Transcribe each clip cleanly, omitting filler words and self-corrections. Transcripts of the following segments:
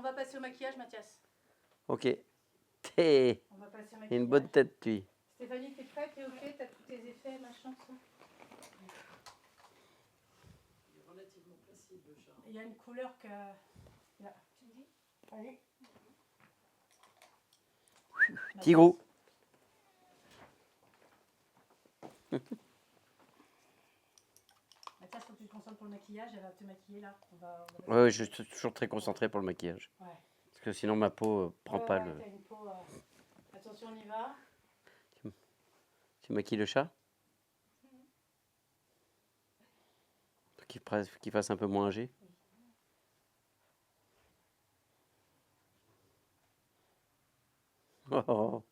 va passer au maquillage, Mathias. Ok. T'es On va passer au maquillage. une bonne tête, tu. Stéphanie, t'es prête? T'es ok? T'as tous tes effets, machin, tout ça? Il est relativement facile le chat. Il y a une couleur que... Là. Tu me dis? Allez. Tigrou. Mathias, faut que tu te concentres pour le maquillage. Elle va te maquiller là. Ouais, je suis toujours très concentré pour le maquillage. Ouais. Parce que sinon ma peau prend pas le. T'as une peau, attention, on y va. Tu maquilles le chat? Qu'il fasse un peu moins âgé. Oh, oh, oh.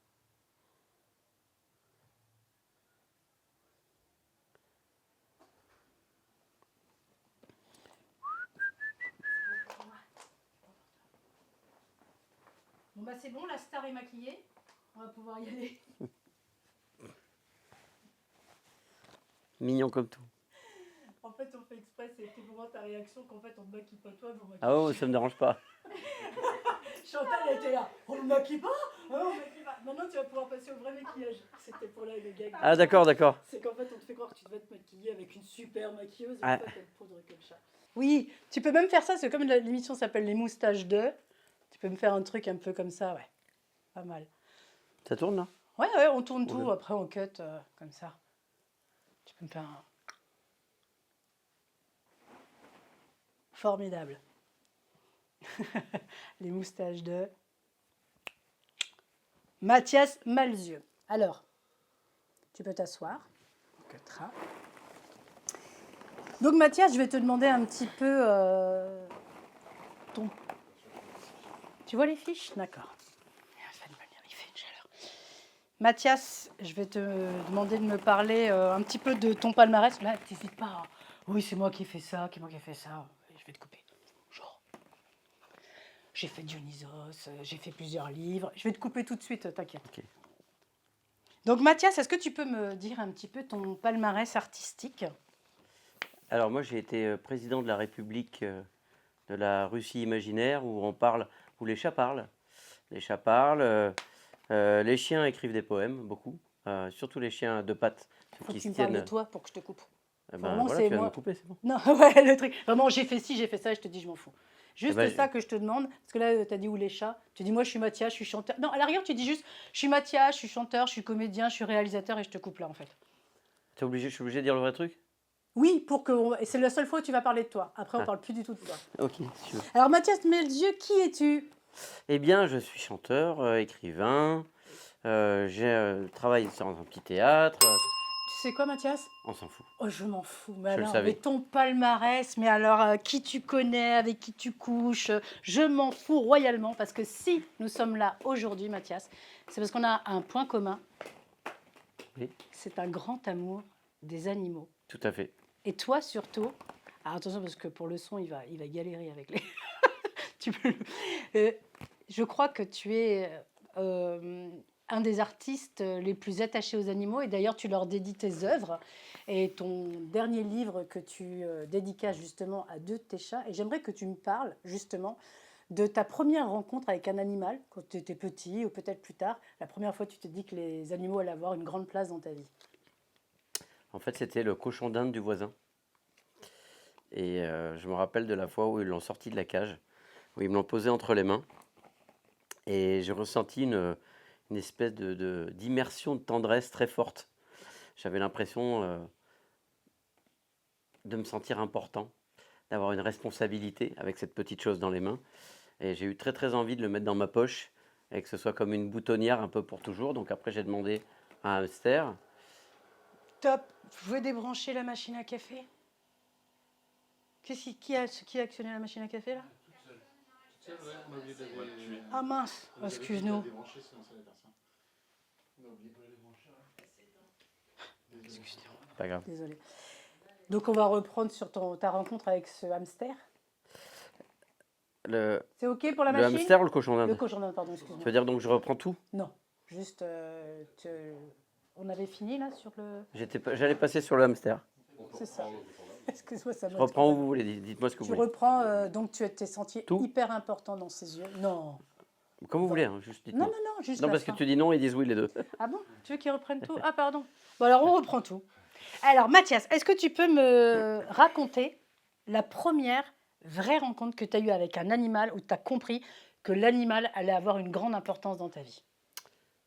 Bon bah c'est bon, la star est maquillée. On va pouvoir y aller. Mignon comme tout. En fait, on fait exprès, c'était pour voir ta réaction qu'en fait, on ne maquille pas toi, mais on maquille. Ah oh, ça me dérange pas. Chantal était là. On ne maquille pas? On maquille pas. Maintenant, tu vas pouvoir passer au vrai maquillage. C'était pour là le gag. Ah d'accord, d'accord. C'est qu'en fait, on te fait croire que tu devais te maquiller avec une super maquilleuse. Et Ah. en fait, elle te poudre que le chat. Oui, tu peux même faire ça. C'est comme l'émission s'appelle Les Moustaches 2. Tu peux me faire un truc un peu comme ça, ouais. Pas mal. Ça tourne là? Ouais, ouais, on tourne tout. Ouais. Après, on cut comme ça. Tu peux me faire un... Formidable. Les moustaches de Mathias Malzieu. Alors, tu peux t'asseoir. Donc Mathias, je vais te demander un petit peu ton... Tu vois les fiches? D'accord. Il fait une chaleur. Mathias, je vais te demander de me parler un petit peu de ton palmarès. Là, t'hésites pas. Oui, c'est moi qui ai fait ça, Je vais te couper. Genre, j'ai fait Dionysos, j'ai fait plusieurs livres. Je vais te couper tout de suite, t'inquiète. Ok. Donc Mathias, est-ce que tu peux me dire un petit peu ton palmarès artistique? Alors moi j'ai été président de la République de la Russie imaginaire où on parle, où les chats parlent. Les chats parlent, les chiens écrivent des poèmes, beaucoup. Surtout les chiens de pattes. Faut que tu me parles de toi pour que je te coupe. Eh Vraiment, ben, voilà, c'est tu vas moi. me couper, c'est bon. Non, ouais, le truc. Vraiment, j'ai fait ci, j'ai fait ça, et je te dis, je m'en fous. Juste ben, ça que je te demande. Parce que là, tu as dit où les chats. Tu dis, moi, je suis Mathias, je suis chanteur. Non, à l'arrière, tu dis juste, je suis Mathias, je suis chanteur, je suis comédien, je suis réalisateur, et je te coupe là, en fait. Je suis obligé de dire le vrai truc? Oui, pour que. Et c'est la seule fois où tu vas parler de toi. Après, on Ah. parle plus du tout de toi. Ok, si tu veux. Alors, Mathias Malzieu, qui es-tu? Eh bien, je suis chanteur, écrivain. J'ai travaillé dans un petit théâtre. Tu sais quoi, Mathias? On s'en fout. Oh, je m'en fous. Mais Je le alors, savais. mais ton palmarès, mais alors, qui tu connais, avec qui tu couches, je m'en fous royalement. Parce que si nous sommes là aujourd'hui, Mathias, c'est parce qu'on a un point commun. Oui. C'est un grand amour des animaux. Tout à fait. Et toi, surtout... Alors, attention, parce que pour le son, il va galérer avec les... Tu peux je crois que tu es un des artistes les plus attachés aux animaux. Et d'ailleurs, tu leur dédies tes œuvres. Et ton dernier livre que tu dédicaces justement à 2 de tes chats. Et j'aimerais que tu me parles justement de ta première rencontre avec un animal, quand tu étais petit ou peut-être plus tard. La première fois, tu te dis que les animaux allaient avoir une grande place dans ta vie. En fait, c'était le cochon d'Inde du voisin. Et je me rappelle de la fois où ils l'ont sorti de la cage, où ils me l'ont posé entre les mains. Et j'ai ressenti une espèce d'immersion de tendresse très forte. J'avais l'impression de me sentir important, d'avoir une responsabilité avec cette petite chose dans les mains. Et j'ai eu très très envie de le mettre dans ma poche et que ce soit comme une boutonnière un peu pour toujours. Donc après, j'ai demandé à un hamster. Top. Vous pouvez débrancher la machine à café? Qui a actionné la machine à café là? Ah mince, excuse-nous. Pas grave. Désolée. Donc on va reprendre sur ta rencontre avec ce hamster. C'est ok pour la Le machine? hamster ou le cochon d'Inde? Le cochon d'Inde, pardon, excuse-moi. Tu veux dire donc je reprends tout? Non, juste, on avait fini là sur le... J'allais passer sur le hamster. C'est ça. Excuse-moi, ça Je m'a reprends où trop- vous voulez, dites-moi ce que vous Tu voulez. reprends, donc tu t'es senti Tout hyper important dans ses yeux. Non. Comme vous Bah, voulez, hein, juste non, dites-moi. non, non, juste Non, la parce que fin. tu dis non, ils disent oui les deux. Ah bon? Tu veux qu'ils reprennent tout? Ah pardon. Bon alors on reprend tout. Alors Mathias, est-ce que tu peux me raconter la première vraie rencontre que tu as eue avec un animal où tu as compris que l'animal allait avoir une grande importance dans ta vie?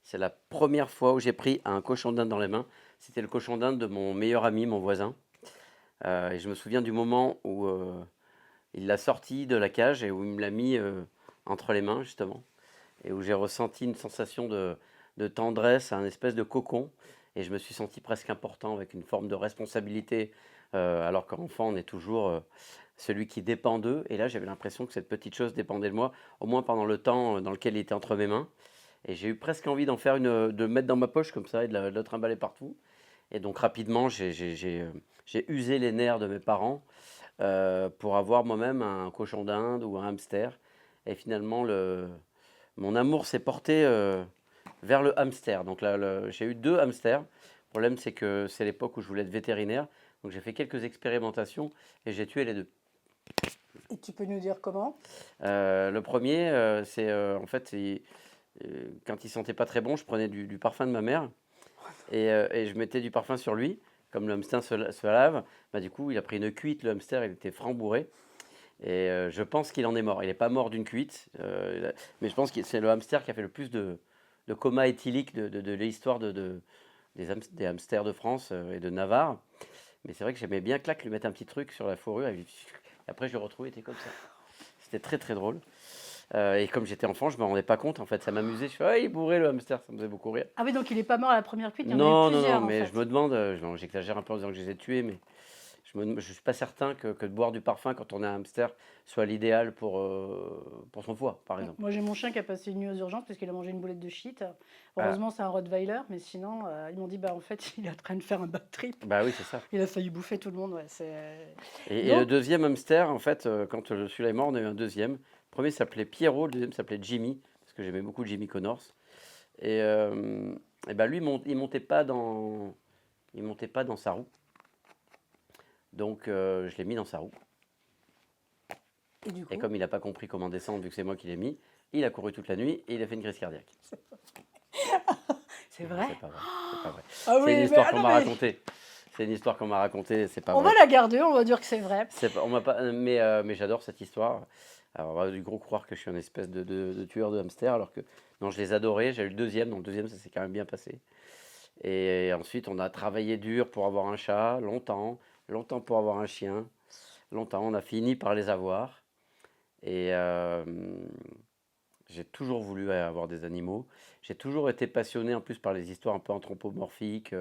C'est la première fois où j'ai pris un cochon d'Inde dans les mains. C'était le cochon d'Inde de mon meilleur ami, mon voisin. Et je me souviens du moment où il l'a sorti de la cage et où il me l'a mis entre les mains, justement. Et où j'ai ressenti une sensation de tendresse, un espèce de cocon. Et je me suis senti presque important, avec une forme de responsabilité, alors qu'enfant, on est toujours celui qui dépend d'eux. Et là, j'avais l'impression que cette petite chose dépendait de moi, au moins pendant le temps dans lequel il était entre mes mains. Et j'ai eu presque envie d'en faire de le mettre dans ma poche comme ça et de le trimballer partout. Et donc rapidement, j'ai usé les nerfs de mes parents pour avoir moi-même un cochon d'Inde ou un hamster. Et finalement, mon amour s'est porté vers le hamster. Donc là, j'ai eu 2 hamsters. Le problème, c'est que c'est l'époque où je voulais être vétérinaire. Donc j'ai fait quelques expérimentations et j'ai tué les 2. Et tu peux nous dire comment? Le premier, c'est en fait, quand il sentait pas très bon, je prenais du parfum de ma mère et je mettais du parfum sur lui. Comme le hamster se lave, bah, du coup, il a pris une cuite, le hamster, il était franc bourré. Et je pense qu'il en est mort. Il n'est pas mort d'une cuite, mais je pense que c'est le hamster qui a fait le plus de coma éthylique de l'histoire des hamsters de France et de Navarre. Mais c'est vrai que j'aimais bien clac lui mettre un petit truc sur la fourrure. Et après, je le retrouvais, il était comme ça. C'était très très drôle. Et comme j'étais enfant, je ne me rendais pas compte. En fait, ça m'amusait. Je fais, ah, il est bourré le hamster, ça me faisait beaucoup rire. Ah oui, donc il n'est pas mort à la première cuite, il y en a eu Non, non, non, plusieurs en mais fait. je me demande, j'exagère un peu en disant que je les ai tués, mais je ne suis pas certain que de boire du parfum quand on a un hamster soit l'idéal pour son foie, par exemple. Moi j'ai mon chien qui a passé une nuit aux urgences parce qu'il a mangé une boulette de shit. Ah, Heureusement c'est un Rottweiler, mais sinon ils m'ont dit bah en fait il est en train de faire un bad trip. bah oui, c'est ça. Il a failli bouffer tout le monde. Ouais, Et le Donc, deuxième hamster, en fait, quand celui-là est mort, on a eu un deuxième. Le premier s'appelait Pierrot, le deuxième s'appelait Jimmy, parce que j'aimais beaucoup Jimmy Connors. Et bah lui, il montait pas dans sa roue. Donc je l'ai mis dans sa roue. et du coup, Et comme il n'a pas compris comment descendre, vu que c'est moi qui l'ai mis, il a couru toute la nuit et il a fait une crise cardiaque. c'est vrai. C'est pas vrai. C'est pas vrai. Ah C'est oui, une mais, histoire ah qu'on non, m'a mais racontée. C'est une histoire qu'on m'a racontée, c'est pas on vrai. va la garder, on va dire que c'est vrai. On m'a pas, mais j'adore cette histoire. Alors, on va du gros croire que je suis un espèce de tueur de hamster, alors que non, je les adorais. J'ai eu le deuxième, donc le deuxième, ça s'est quand même bien passé. Et ensuite, on a travaillé dur pour avoir un chat, longtemps, longtemps pour avoir un chien, longtemps. On a fini par les avoir. Et j'ai toujours voulu avoir des animaux. J'ai toujours été passionné en plus par les histoires un peu anthropomorphiques,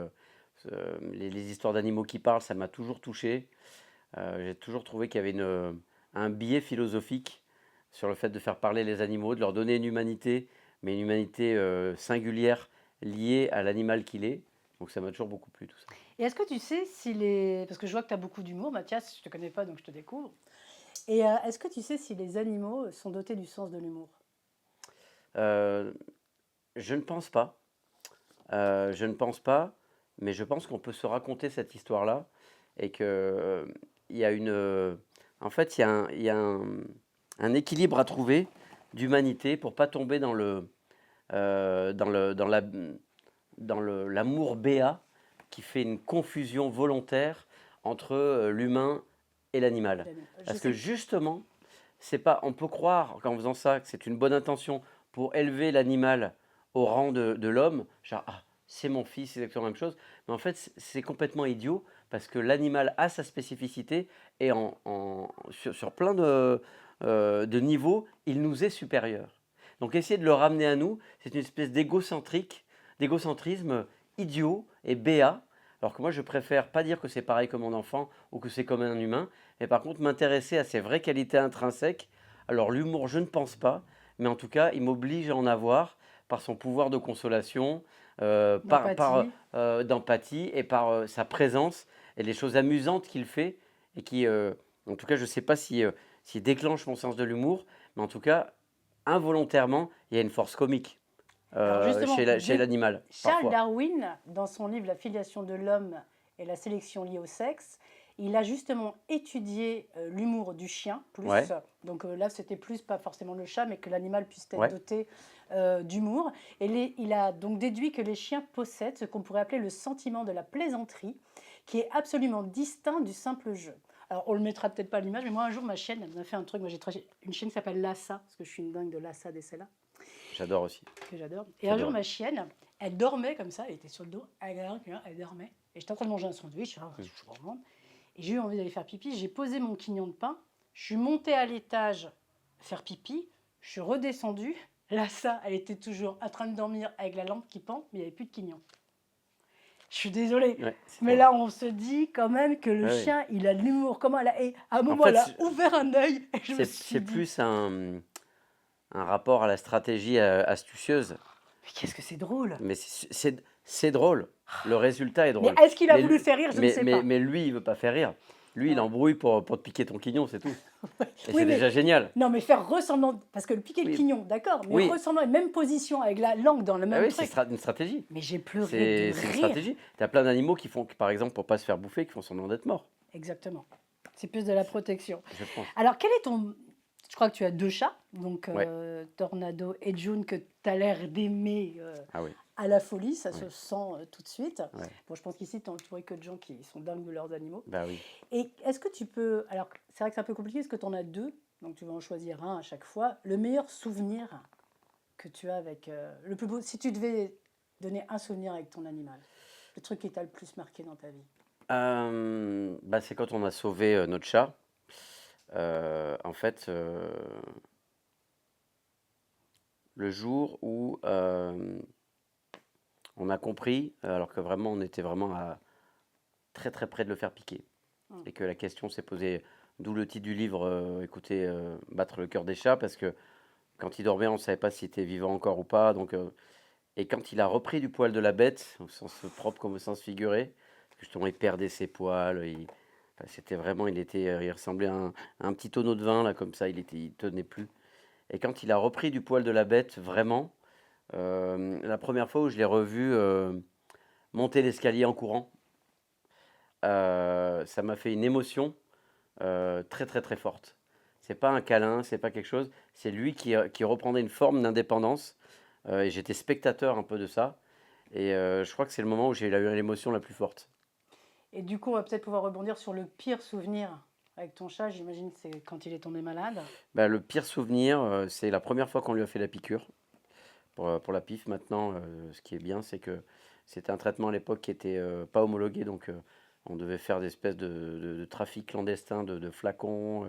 les histoires d'animaux qui parlent, ça m'a toujours touché. J'ai toujours trouvé qu'il y avait un biais philosophique sur le fait de faire parler les animaux, de leur donner une humanité, mais une humanité singulière liée à l'animal qu'il est. Donc ça m'a toujours beaucoup plu tout ça. Et est-ce que tu sais si les... Parce que je vois que tu as beaucoup d'humour, Mathias, je ne te connais pas, donc je te découvre. Et est-ce que tu sais si les animaux sont dotés du sens de l'humour? Euh, je ne pense pas. Je ne pense pas, mais je pense qu'on peut se raconter cette histoire-là et que il y a en fait, il y a un équilibre à trouver d'humanité pour pas tomber dans l'amour béat qui fait une confusion volontaire entre l'humain et l'animal. Je Parce sais que justement, c'est pas, on peut croire qu'en faisant ça, que c'est une bonne intention pour élever l'animal au rang de l'homme, genre, ah, c'est mon fils, c'est exactement la même chose. Mais en fait, c'est complètement idiot parce que l'animal a sa spécificité et sur plein de niveaux, il nous est supérieur. Donc essayer de le ramener à nous, c'est une espèce d'égocentrisme idiot et béat. Alors que moi, je préfère pas dire que c'est pareil que mon enfant ou que c'est comme un humain, mais par contre m'intéresser à ses vraies qualités intrinsèques. Alors l'humour, je ne pense pas, mais en tout cas, il m'oblige à en avoir par son pouvoir de consolation, d'empathie. d'empathie et par sa présence et les choses amusantes qu'il fait et qui, en tout cas, je ne sais pas s'il déclenche mon sens de l'humour, mais en tout cas, involontairement, il y a une force comique Alors justement, chez l'animal, Charles parfois. Darwin, dans son livre La filiation de l'homme et la sélection liée au sexe, il a justement étudié l'humour du chien, plus. Ouais. Donc là, c'était plus, pas forcément le chat, mais que l'animal puisse être Ouais. doté d'humour. Et il a donc déduit que les chiens possèdent ce qu'on pourrait appeler le sentiment de la plaisanterie, qui est absolument distinct du simple jeu. Alors, on le mettra peut-être pas à l'image, mais moi, un jour, ma chienne, elle m'a fait un truc. Moi, j'ai une chienne qui s'appelle Lassa, parce que je suis une dingue de Lassa des Cella, J'adore aussi. que j'adore. Et un jour, J'adore. ma chienne, elle dormait comme ça, elle était sur le dos, elle dormait. Et j'étais en train de manger un sandwich, et j'ai eu envie d'aller faire pipi. J'ai posé mon quignon de pain, je suis montée à l'étage faire pipi, je suis redescendue. Lassa, elle était toujours en train de dormir avec la lampe qui pend, mais il n'y avait plus de quignon. Je suis désolée. Ouais, c'est Mais drôle. là, on se dit quand même que le Ouais, ouais. chien, il a de l'humour. Comment elle a... Et à un moment, fait, elle a c'est- ouvert un œil et je me suis C'est dit, plus un rapport à la stratégie astucieuse, mais qu'est-ce que c'est drôle. mais c'est drôle. Le résultat est Mais drôle. est-ce qu'il a Mais voulu lui- faire rire? Je ne sais pas. mais lui, il veut pas faire rire. Lui, il Ouais. embrouille pour te piquer ton quignon, c'est tout. Et Oui, c'est mais- déjà génial. Non, mais faire ressemblant, parce que le piquer le Oui. quignon, d'accord, mais Oui. ressemblant, et même position, avec la langue dans le Ah même oui, truc. une stratégie. Mais j'ai pleuré C'est de c'est une rire. stratégie. Tu as plein d'animaux qui font, par exemple, pour pas se faire bouffer, qui font semblant d'être morts, Exactement. C'est plus de la protection. je pense. Alors, quel est ton... Je crois que tu as 2 chats, donc Ouais. Tornado et June, que tu as l'air d'aimer Ah oui. à la folie, ça Ouais. se sent tout de suite. Ouais. Bon, je pense qu'ici, tu es entouré que de gens qui sont dingues de leurs animaux. Bah oui. Et est-ce que tu peux... Alors, c'est vrai que c'est un peu compliqué, parce que tu en as 2, donc tu vas en choisir un à chaque fois. Le meilleur souvenir que tu as avec... le plus beau... Si tu devais donner un souvenir avec ton animal, le truc qui t'a le plus marqué dans ta vie. Bah, c'est quand on a sauvé notre chat. En fait, le jour où on a compris, alors que vraiment on était vraiment très très près de le faire piquer, et que la question s'est posée, d'où le titre du livre, écoutez, battre le cœur des chats, parce que quand il dormait, on ne savait pas s'il était vivant encore ou pas. Donc, et quand il a repris du poil de la bête, au sens propre comme au sens figuré, parce que justement il perdait ses poils, enfin, c'était vraiment, il ressemblait à un petit tonneau de vin là comme ça, il tenait plus. Et quand il a repris du poil de la bête, vraiment, la première fois où je l'ai revu monter l'escalier en courant, ça m'a fait une émotion très très très forte. C'est pas un câlin, c'est pas quelque chose, c'est lui qui reprendait une forme d'indépendance. Et j'étais spectateur un peu de ça. Et je crois que c'est le moment où j'ai eu l'émotion la plus forte. Et du coup, on va peut-être pouvoir rebondir sur le pire souvenir avec ton chat. J'imagine que c'est quand il est tombé malade. Bah, le pire souvenir, c'est la première fois qu'on lui a fait la piqûre pour la PIF. Maintenant, ce qui est bien, c'est que c'était un traitement à l'époque qui n'était pas homologué. Donc, on devait faire des espèces de trafic clandestin de flacons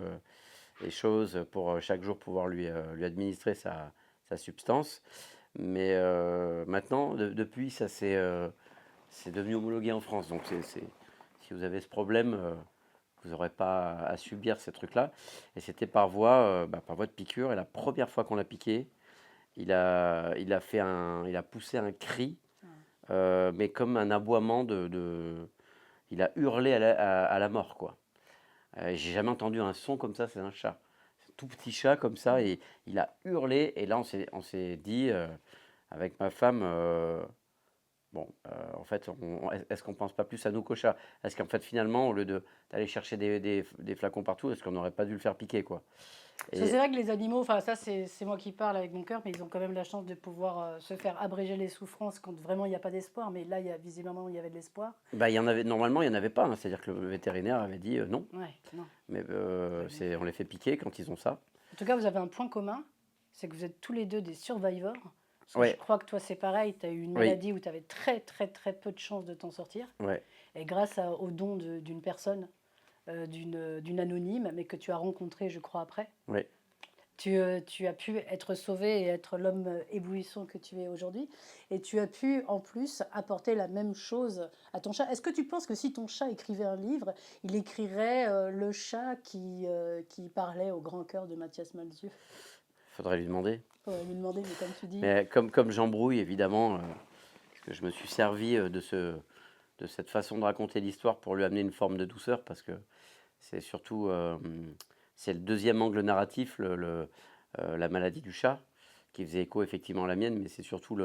et choses pour chaque jour pouvoir lui administrer sa substance. Mais maintenant, depuis, c'est devenu homologué en France. Donc, si vous avez ce problème, vous n'aurez pas à subir ces trucs-là. Et c'était par voie de piqûre. Et la première fois qu'on l'a piqué, il a poussé un cri, mais comme un aboiement il a hurlé à la mort, quoi. J'ai jamais entendu un son comme ça, c'est un chat. C'est un tout petit chat comme ça, et il a hurlé. Et là, on s'est dit, avec ma femme, en fait, est-ce qu'on pense pas plus à nous qu'au chat? Est-ce qu'en fait, finalement, au lieu d'aller chercher des flacons partout, est-ce qu'on n'aurait pas dû le faire piquer, quoi? Parce que c'est vrai que les animaux, enfin ça c'est moi qui parle avec mon cœur, mais ils ont quand même la chance de pouvoir se faire abréger les souffrances quand vraiment il n'y a pas d'espoir. Mais là, visiblement, il y avait de l'espoir. Bah, normalement, il n'y en avait pas, hein. C'est-à-dire que le vétérinaire avait dit non. Ouais, non. Mais on les fait piquer quand ils ont ça. En tout cas, vous avez un point commun, c'est que vous êtes tous les deux des survivors. Parce que Ouais. je crois que toi, c'est pareil, tu as eu une Oui. maladie où tu avais très, très, très peu de chances de t'en sortir. Ouais. Et grâce au don d'une personne, d'une anonyme, mais que tu as rencontrée, je crois, après, Ouais. tu as pu être sauvé et être l'homme éblouissant que tu es aujourd'hui. Et tu as pu, en plus, apporter la même chose à ton chat. Est-ce que tu penses que si ton chat écrivait un livre, il écrirait le chat qui parlait au grand cœur de Mathias Malzieu? Faudrait lui demander. On va lui demander, mais comme tu dis... Mais comme j'embrouille, évidemment, parce que je me suis servi de cette façon de raconter l'histoire pour lui amener une forme de douceur, parce que c'est surtout c'est le deuxième angle narratif, la maladie du chat, qui faisait écho effectivement à la mienne, mais c'est surtout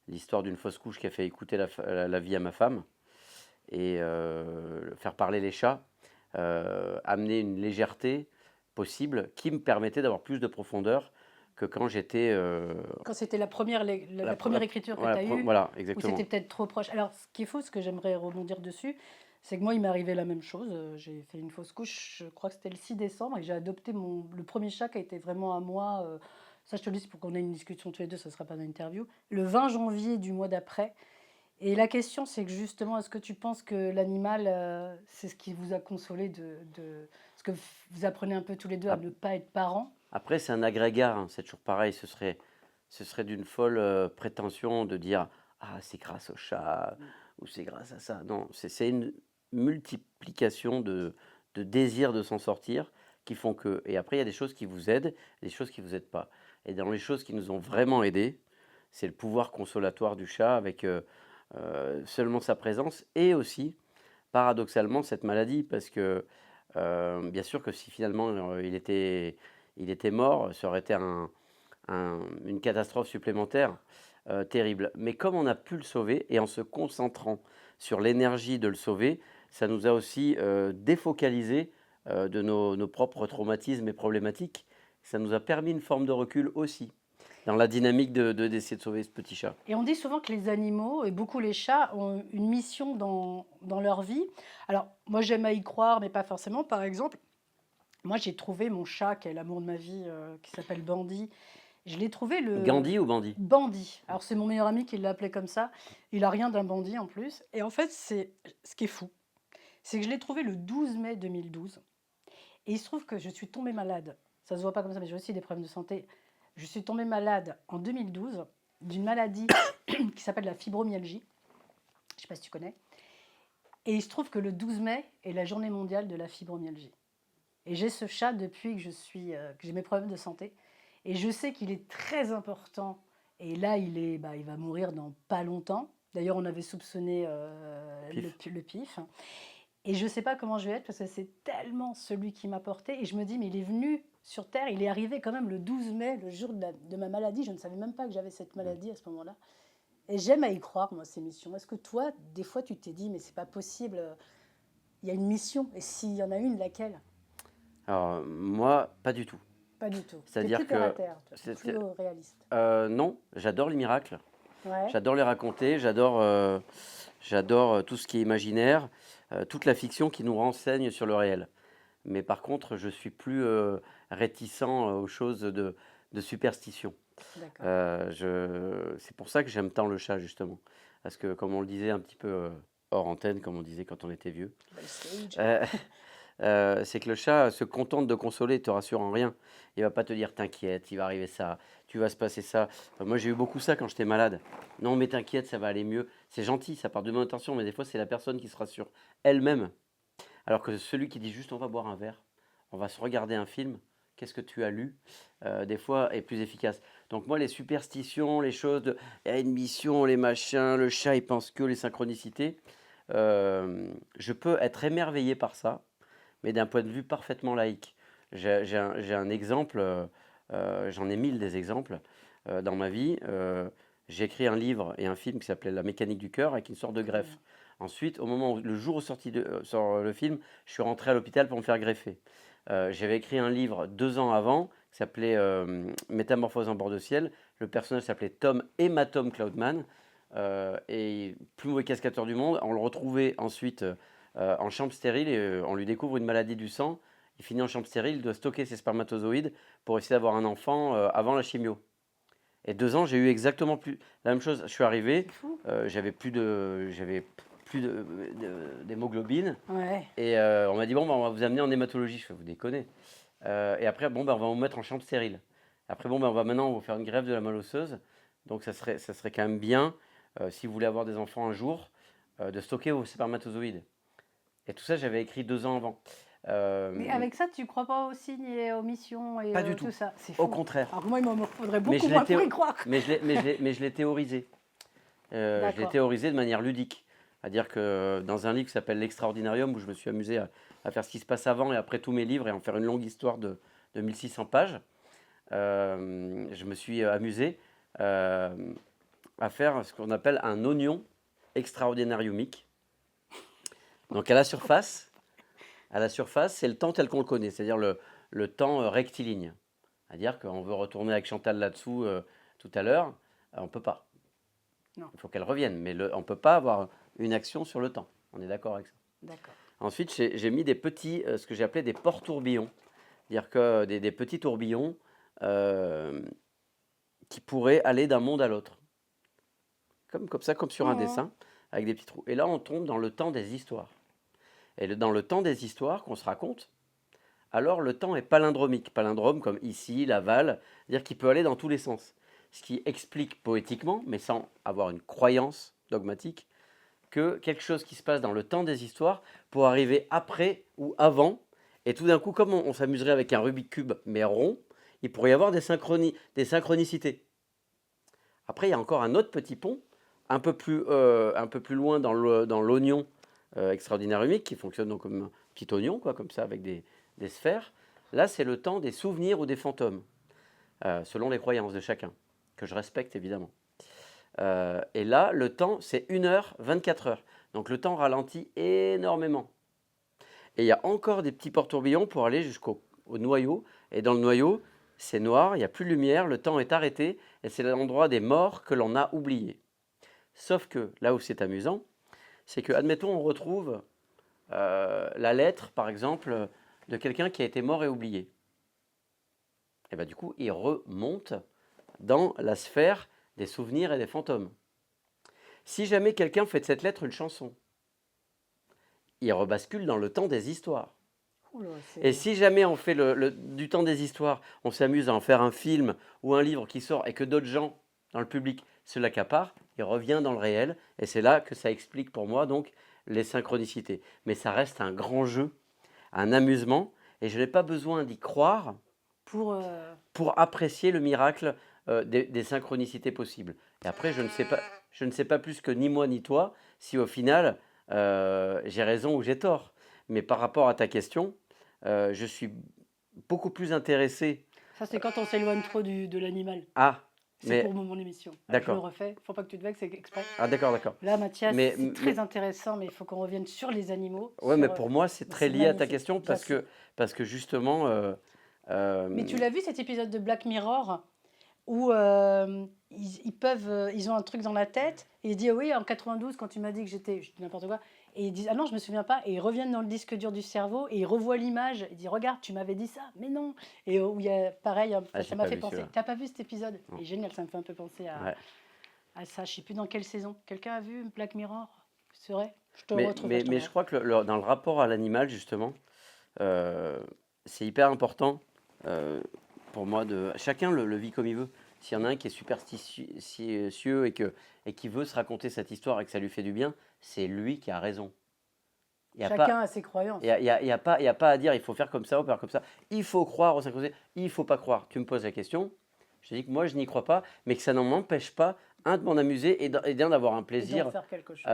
l'histoire d'une fausse couche qui a fait écouter la vie à ma femme. et faire parler les chats, amener une légèreté possible qui me permettait d'avoir plus de profondeur que quand j'étais Quand c'était la première, la la, première écriture que tu voilà, as eue, voilà, ou c'était exactement. peut-être trop proche. Alors, ce qui est faux, ce que j'aimerais rebondir dessus, c'est que moi, il m'est arrivé la même chose. J'ai fait une fausse couche, je crois que c'était le 6 décembre, et j'ai adopté le premier chat qui a été vraiment à moi. Ça, je te le dis, c'est pour qu'on ait une discussion tous les deux, ça ne sera pas une interview. Le 20 janvier du mois d'après. Et la question, c'est que justement, est-ce que tu penses que l'animal, c'est ce qui vous a consolé Parce que vous apprenez un peu tous les deux à Ap- ne pas être parents. Après, c'est un agrégat, hein, c'est toujours pareil. Ce serait d'une folle prétention de dire ah, c'est grâce au chat ou c'est grâce à ça. Non, c'est une multiplication de désirs de s'en sortir qui font que. Et après, il y a des choses qui vous aident, des choses qui ne vous aident pas. Et dans les choses qui nous ont vraiment aidés, c'est le pouvoir consolatoire du chat avec seulement sa présence et aussi, paradoxalement, cette maladie. Parce que bien sûr que si finalement il était mort, ça aurait été une catastrophe supplémentaire terrible. Mais comme on a pu le sauver, et en se concentrant sur l'énergie de le sauver, ça nous a aussi défocalisé de nos propres traumatismes et problématiques. Ça nous a permis une forme de recul aussi, dans la dynamique d'essayer de sauver ce petit chat. Et on dit souvent que les animaux, et beaucoup les chats, ont une mission dans leur vie. Alors, moi, j'aime à y croire, mais pas forcément. Par exemple, moi, j'ai trouvé mon chat, qui est l'amour de ma vie, qui s'appelle Bandy. Je l'ai trouvé le Gandhi ou Bandit? Bandy. Alors, c'est mon meilleur ami qui l'appelait comme ça. Il a rien d'un bandit en plus. Et en fait, c'est ce qui est fou, c'est que je l'ai trouvé le 12 mai 2012. Et il se trouve que je suis tombée malade. Ça se voit pas comme ça, mais j'ai aussi des problèmes de santé. Je suis tombée malade en 2012 d'une maladie qui s'appelle la fibromyalgie. Je ne sais pas si tu connais. Et il se trouve que le 12 mai est la journée mondiale de la fibromyalgie. Et j'ai ce chat depuis que j'ai mes problèmes de santé. Et je sais qu'il est très important. Et là, il va mourir dans pas longtemps. D'ailleurs, on avait soupçonné Pif. le pif. Et je ne sais pas comment je vais être parce que c'est tellement celui qui m'a porté. Et je me dis, mais il est venu sur Terre, il est arrivé quand même le 12 mai, le jour de ma maladie. Je ne savais même pas que j'avais cette maladie à ce moment-là. Et j'aime à y croire, moi, ces missions. Est-ce que toi, des fois, tu t'es dit, mais c'est pas possible, il y a une mission. Et s'il y en a une, laquelle? Alors, moi, pas du tout. Pas du tout. Tu es C'est-à-dire plus terre à que terre, tu es c'était- plus réaliste. non, j'adore les miracles. Ouais. J'adore les raconter, j'adore tout ce qui est imaginaire, toute la fiction qui nous renseigne sur le réel. Mais par contre, je suis plus réticent aux choses de superstition. D'accord. C'est pour ça que j'aime tant le chat, justement. Parce que, comme on le disait un petit peu hors antenne, comme on disait quand on était vieux, Backstage. euh, c'est que le chat se contente de consoler, il te rassure en rien. Il va pas te dire t'inquiète, il va arriver ça, tu vas se passer ça. Moi j'ai eu beaucoup ça quand j'étais malade. Non mais t'inquiète, ça va aller mieux. C'est gentil, ça part de bonne intention, mais des fois c'est la personne qui se rassure elle-même. Alors que celui qui dit juste on va boire un verre, on va se regarder un film, qu'est-ce que tu as lu, des fois est plus efficace. Donc moi les superstitions, les choses il y a une mission, les machins, le chat il pense que les synchronicités, je peux être émerveillé par ça mais d'un point de vue parfaitement laïque. J'ai un exemple, j'en ai mille des exemples dans ma vie. J'ai écrit un livre et un film qui s'appelait La mécanique du cœur avec une sorte de greffe. Ensuite, le jour où sort le film, je suis rentré à l'hôpital pour me faire greffer. J'avais écrit un livre 2 ans avant qui s'appelait Métamorphose en bord de ciel. Le personnage s'appelait Tom Hématome Cloudman. Et plus mauvais cascateur du monde. On le retrouvait ensuite en chambre stérile et on lui découvre une maladie du sang. Il finit en chambre stérile, il doit stocker ses spermatozoïdes pour essayer d'avoir un enfant avant la chimio. Et 2 ans, j'ai eu exactement plus la même chose. Je suis arrivé, C'est fou. d'hémoglobine Ouais. et on m'a dit bon, bah, on va vous amener en hématologie. Je fais vous déconnez. Et après, bon, bah, on va vous mettre en chambre stérile. Après, bon, bah, on va vous faire une greffe de la moelle osseuse. Donc, ça serait quand même bien, si vous voulez avoir des enfants un jour, de stocker vos spermatozoïdes. Et tout ça, j'avais écrit 2 ans avant. Mais Euh, avec ça, tu crois pas aux signes et aux missions et Pas du tout. tout ça? C'est Au fou. contraire. Alors que moi, il m'en faudrait Mais beaucoup je l'ai moins pour théo- y croire. mais je l'ai théorisé. Je l'ai D'accord. théorisé de manière ludique. C'est-à-dire que dans un livre qui s'appelle L'Extraordinarium, où je me suis amusé à faire ce qui se passe avant et après tous mes livres et en faire une longue histoire de 1600 pages, je me suis amusé à faire ce qu'on appelle un oignon extraordinariumique. Donc à la surface, c'est le temps tel qu'on le connaît, c'est-à-dire le temps rectiligne. C'est-à-dire qu'on veut retourner avec Chantal là-dessous tout à l'heure, on ne peut pas. Non. Il faut qu'elle revienne, mais on ne peut pas avoir une action sur le temps. On est d'accord avec ça. D'accord. Ensuite, j'ai mis des petits, ce que j'ai appelé des porte-tourbillons. C'est-à-dire que des petits tourbillons qui pourraient aller d'un monde à l'autre. Comme ça, comme sur un Oh. dessin, avec des petits trous. Et là, on tombe dans le temps des histoires. Et dans le temps des histoires qu'on se raconte, alors le temps est palindromique. Palindrome comme ici, l'aval, c'est-à-dire qu'il peut aller dans tous les sens. Ce qui explique poétiquement, mais sans avoir une croyance dogmatique, que quelque chose qui se passe dans le temps des histoires pour arriver après ou avant. Et tout d'un coup, comme on s'amuserait avec un Rubik's Cube, mais rond, il pourrait y avoir des synchronicités. Après, il y a encore un autre petit pont, un peu plus loin dans l'oignon extraordinaire unique, qui fonctionne donc comme un petit oignon, quoi, comme ça, avec des sphères. Là, c'est le temps des souvenirs ou des fantômes, selon les croyances de chacun, que je respecte évidemment. Et là, le temps, c'est 1 heure, 24 heures. Donc le temps ralentit énormément. Et il y a encore des petits porte-tourbillons pour aller jusqu'au noyau. Et dans le noyau, c'est noir, il n'y a plus de lumière, le temps est arrêté, et c'est l'endroit des morts que l'on a oublié. Sauf que là où c'est amusant, c'est que, admettons, on retrouve la lettre, par exemple, de quelqu'un qui a été mort et oublié. Et bien du coup, il remonte dans la sphère des souvenirs et des fantômes. Si jamais quelqu'un fait de cette lettre une chanson, il rebascule dans le temps des histoires. Oula, Et si jamais on fait du temps des histoires, on s'amuse à en faire un film ou un livre qui sort et que d'autres gens dans le public se l'accaparent, il revient dans le réel. Et c'est là que ça explique pour moi donc les synchronicités. Mais ça reste un grand jeu, un amusement, et je n'ai pas besoin d'y croire pour apprécier le miracle des synchronicités possibles. Et après, je ne sais pas plus que ni moi ni toi si au final j'ai raison ou j'ai tort. Mais par rapport à ta question, je suis beaucoup plus intéressé. ça, c'est quand on s'éloigne trop de l'animal. Ah, C'est mais pour mon émission. d'accord. Je le refais. Faut pas que tu te vexes, c'est exprès. Ah, d'accord. Là, Mathias, Mais- c'est très mais- intéressant, mais il faut qu'on revienne sur les animaux. Ouais, sur, mais pour moi, c'est très c'est lié à ta magnifique, question bien sûr. parce que justement. Mais tu l'as vu cet épisode de Black Mirror où ils ont un truc dans la tête et ils disent oui en 92 quand tu m'as dit que je dis n'importe quoi et ils disent ah non je me souviens pas et ils reviennent dans le disque dur du cerveau et ils revoient l'image ils disent regarde tu m'avais dit ça mais non et où il y a pareil Ah, j'ai ça m'a pas fait vu penser. celui-là. T'as pas vu cet épisode? Non. C'est génial, ça me fait un peu penser Ouais. à ça. Je sais plus dans quelle saison. Quelqu'un a vu Black Mirror? C'est vrai? Je te Mais, retrouverai. mais, mais je crois que dans le rapport à l'animal, justement, c'est hyper important pour moi chacun le vit comme il veut. S'il y en a un qui est superstitieux et qui veut se raconter cette histoire et que ça lui fait du bien, c'est lui qui a raison. Il y a Chacun pas, a ses croyances. il y a pas à dire il faut faire comme ça ou faire comme ça. Il faut croire aux synchronicités, il faut pas croire. Tu me poses la question, je te dis que moi je n'y crois pas, mais que ça n'en m'empêche pas, de m'en amuser et d'en avoir un Et d'en plaisir faire quelque chose.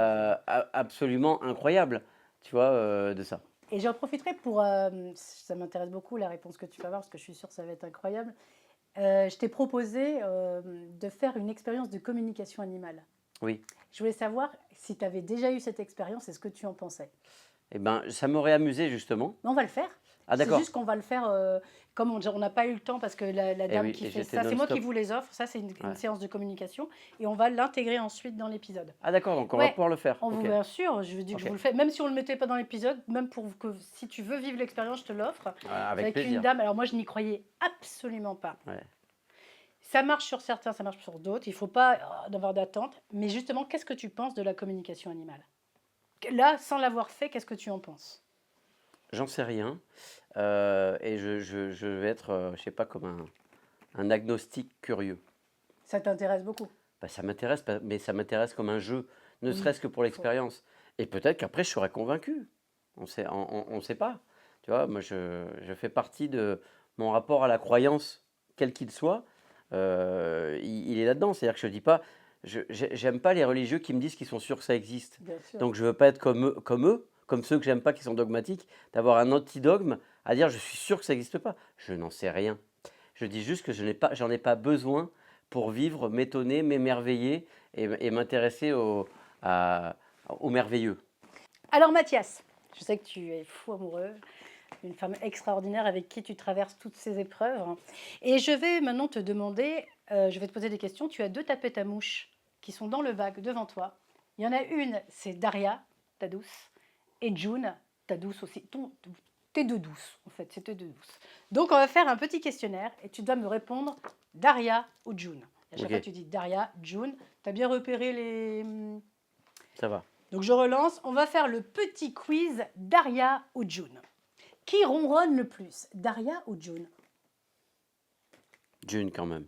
absolument incroyable, tu vois, de ça. Et j'en profiterai pour, ça m'intéresse beaucoup la réponse que tu vas avoir, parce que je suis sûre que ça va être incroyable. Je t'ai proposé de faire une expérience de communication animale. Oui. Je voulais savoir si tu avais déjà eu cette expérience et ce que tu en pensais. Eh ben, ça m'aurait amusé justement. Mais on va le faire. Ah C'est d'accord. juste qu'on va le faire, comme on n'a pas eu le temps, parce que la dame oui, qui et fait j'étais ça, c'est moi non-stop. qui vous les offre. Ça, c'est une Ouais. séance de communication. Et on va l'intégrer ensuite dans l'épisode. Ah d'accord, donc on Ouais. va pouvoir le faire. On vous, Ok. bien sûr, je vous dis que Ok. je vous le fais. Même si on ne le mettait pas dans l'épisode, même pour que si tu veux vivre l'expérience, je te l'offre. Avec Avec plaisir. une dame. Alors moi, je n'y croyais absolument pas. Ouais. Ça marche sur certains, ça marche sur d'autres. Il ne faut pas avoir d'attente. Mais justement, qu'est-ce que tu penses de la communication animale? Là, sans l'avoir fait, qu'est-ce que tu en penses? J'en sais rien. Et je vais être, je sais pas, comme un agnostique curieux. Ça t'intéresse beaucoup? Bah, ça m'intéresse, mais ça m'intéresse comme un jeu, ne Oui, serait-ce que pour l'expérience. Et peut-être qu'après, je serai convaincu. On sait pas. Tu vois, moi, je fais partie de mon rapport à la croyance, quel qu'il soit. Il est là-dedans. C'est-à-dire que je dis pas, j'aime pas les religieux qui me disent qu'ils sont sûrs que ça existe. Bien sûr. Donc je veux pas être comme eux, comme ceux que j'aime pas qui sont dogmatiques, d'avoir un antidogme à dire je suis sûr que ça n'existe pas. Je n'en sais rien. Je dis juste que j'en ai pas besoin pour vivre, m'étonner, m'émerveiller et m'intéresser au merveilleux. Alors Mathias, Je sais que tu es fou amoureux, une femme extraordinaire avec qui tu traverses toutes ces épreuves. Et je vais maintenant te demander, je vais te poser des questions. Tu as 2 tapettes à mouches qui sont dans le bac devant toi. Il y en a une, c'est Daria, ta douce, et June, ta douce aussi. Tes 2 douces, en fait, c'est tes 2 douces. Donc, on va faire un petit questionnaire et tu dois me répondre Daria ou June. Et à chaque Ok. fois, tu dis Daria, June. Tu as bien repéré les... Ça va. Donc, je relance. On va faire le petit quiz Daria ou June. Qui ronronne le plus, Daria ou June? June quand même.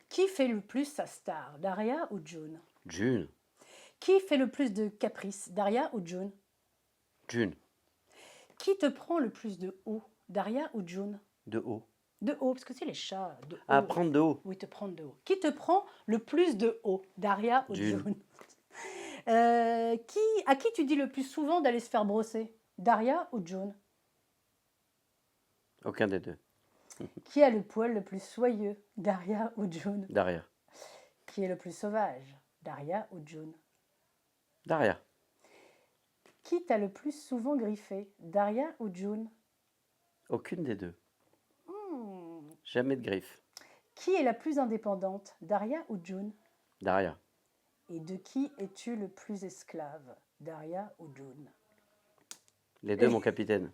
Qui fait le plus sa star, Daria ou June? June. Qui fait le plus de caprices, Daria ou June? June. Qui te prend le plus de haut, Daria ou June? De haut. De haut, parce que c'est les chats, de haut. Ah, prendre de haut. Oui, te prendre de haut. Qui te prend le plus de haut, Daria ou June. June? À qui tu dis le plus souvent d'aller se faire brosser, Daria ou June? Aucun des deux. Qui a le poil le plus soyeux, Daria ou June? Daria. Qui est le plus sauvage, Daria ou June? Daria. Qui t'a le plus souvent griffé, Daria ou June? Aucune des deux. Hmm. Jamais de griffe. Qui est la plus indépendante, Daria ou June? Daria. Et de qui es-tu le plus esclave, Daria ou June? Les deux, mon capitaine.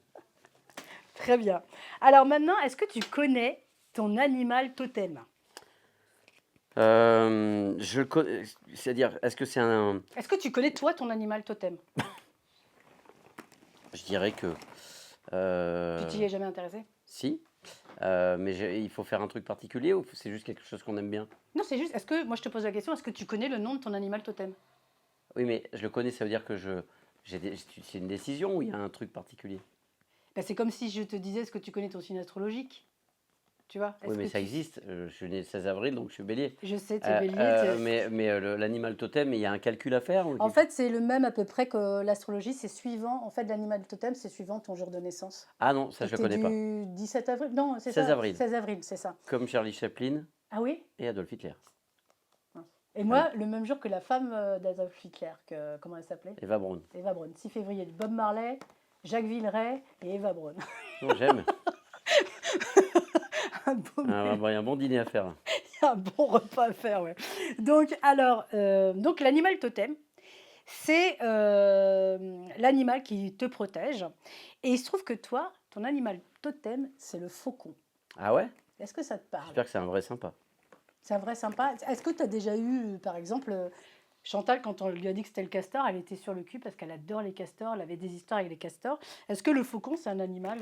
Très bien. Alors maintenant, est-ce que tu connais ton animal totem? Je le connais. C'est-à-dire, est-ce que c'est un. Est-ce que tu connais toi ton animal totem? Je dirais que. Tu t'y es jamais intéressé? Si. Mais il faut faire un truc particulier ou c'est juste quelque chose qu'on aime bien? Non, c'est juste, est-ce que, moi je te pose la question, est-ce que tu connais le nom de ton animal totem? Oui, mais je le connais, ça veut dire que c'est une décision ou il y a un truc particulier? Ben, c'est comme si je te disais, est-ce que tu connais ton signe astrologique? Tu vois? Oui, Est-ce mais que ça tu- existe. Je suis né le 16 avril, donc je suis bélier. Je sais, tu es bélier. Mais l'animal totem, il y a un calcul à faire ou En fait, c'est le même à peu près que l'astrologie, c'est suivant, en fait, l'animal totem, c'est suivant ton jour de naissance. Ah non, ça je le T'es connais pas. du 17 avril? Non, c'est 16 ça. avril. 16 avril, c'est ça. Comme Charlie Chaplin Ah oui? et Adolf Hitler. Et moi, le même jour que la femme d'Adolf Hitler, comment elle s'appelait? Eva Braun. Eva Braun. 6 février, Bob Marley, Jacques Villeray et Eva Braun. Non, j'aime. Un beau Il y a un bon dîner à faire. un bon repas à faire, ouais. Donc, alors, donc l'animal totem, c'est l'animal qui te protège. Et il se trouve que toi, ton animal totem, c'est le faucon. Ah ouais? Est-ce que ça te parle? J'espère que c'est un vrai sympa. C'est un vrai sympa. Est-ce que tu as déjà eu, par exemple, Chantal, quand on lui a dit que c'était le castor, elle était sur le cul parce qu'elle adore les castors, elle avait des histoires avec les castors. Est-ce que le faucon, c'est un animal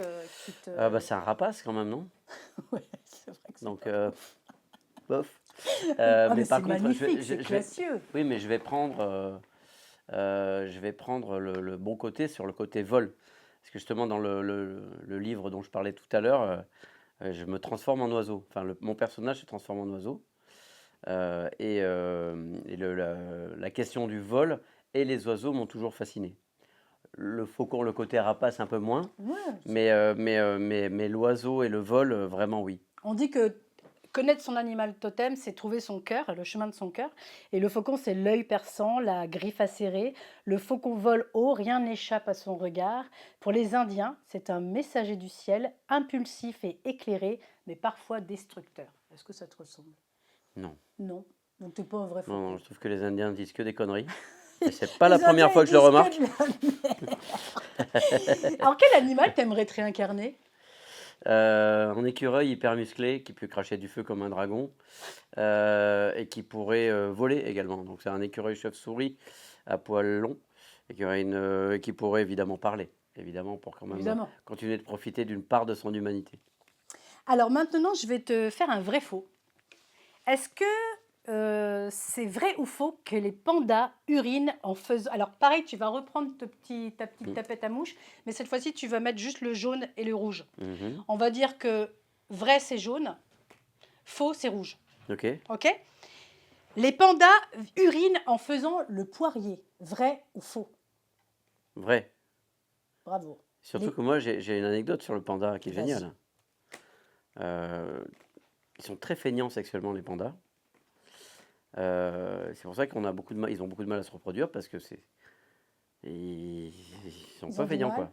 qui te... Ah bah c'est un rapace quand même, non? Ouais, c'est vrai que c'est Donc, pas- bof. Ah, mais par c'est contre, magnifique, c'est classieux. oui, mais je vais prendre le bon côté sur le côté vol. Parce que justement, dans le livre dont je parlais tout à l'heure, je me transforme en oiseau. Enfin, mon personnage se transforme en oiseau. La question du vol et les oiseaux m'ont toujours fasciné. Le faucon, le côté rapace, un peu moins. Ouais. Mais l'oiseau et le vol, vraiment oui. On dit que connaître son animal totem, c'est trouver son cœur, le chemin de son cœur. Et le faucon, c'est l'œil perçant, la griffe acérée. Le faucon vole haut, rien n'échappe à son regard. Pour les Indiens, c'est un messager du ciel, impulsif et éclairé, mais parfois destructeur. Est-ce que ça te ressemble? Non. Non. Donc t'es pas un vrai Non, faucon. non, je trouve que les Indiens disent que des conneries. Et c'est pas la Les première Indiens, fois que ils je le disent remarque. que de la merde. Alors quel animal t'aimerais te réincarner? Un écureuil hyper musclé qui peut cracher du feu comme un dragon et qui pourrait voler également. Donc c'est un écureuil chauve-souris à poils longs et qui pourrait évidemment parler, évidemment pour quand même Évidemment. continuer de profiter d'une part de son humanité. Alors maintenant, je vais te faire un vrai faux. Est-ce que c'est vrai ou faux que les pandas urinent en faisant... Alors pareil, tu vas reprendre ta petite tapette à mouche, mais cette fois-ci, tu vas mettre juste le jaune et le rouge. Mhm. On va dire que vrai, c'est jaune, faux, c'est rouge. Ok. OK? Les pandas urinent en faisant le poirier. Vrai ou faux? Vrai. Bravo. Surtout Les- que moi j'ai une anecdote sur le panda qui est Vas-y. géniale. Ils sont très feignants sexuellement les pandas. C'est pour ça qu'on a beaucoup de mal, ils ont beaucoup de mal à se reproduire parce que Ils sont Ils pas ont du feignants, mal. quoi.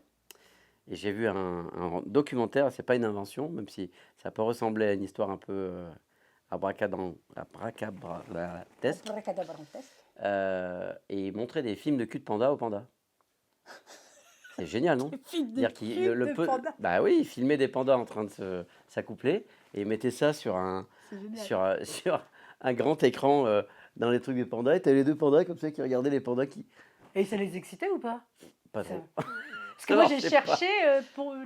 Et j'ai vu un documentaire, c'est pas une invention, même si ça peut ressembler à une histoire un peu abracadabratesque. Abracadabrantesque. Et il montrait des films de cul de panda aux pandas. C'est génial, non? Film de Dire qu'il cul de panda. bah oui, il filmait des pandas en train de s'accoupler et il mettait ça C'est génial. sur un grand écran dans les trucs des pandas. Et t'avais les deux pandas comme ça qui regardaient les pandas qui. Et ça les excitait ou pas? Pas Ça- trop. Parce que Ça moi j'ai marchait pas. cherché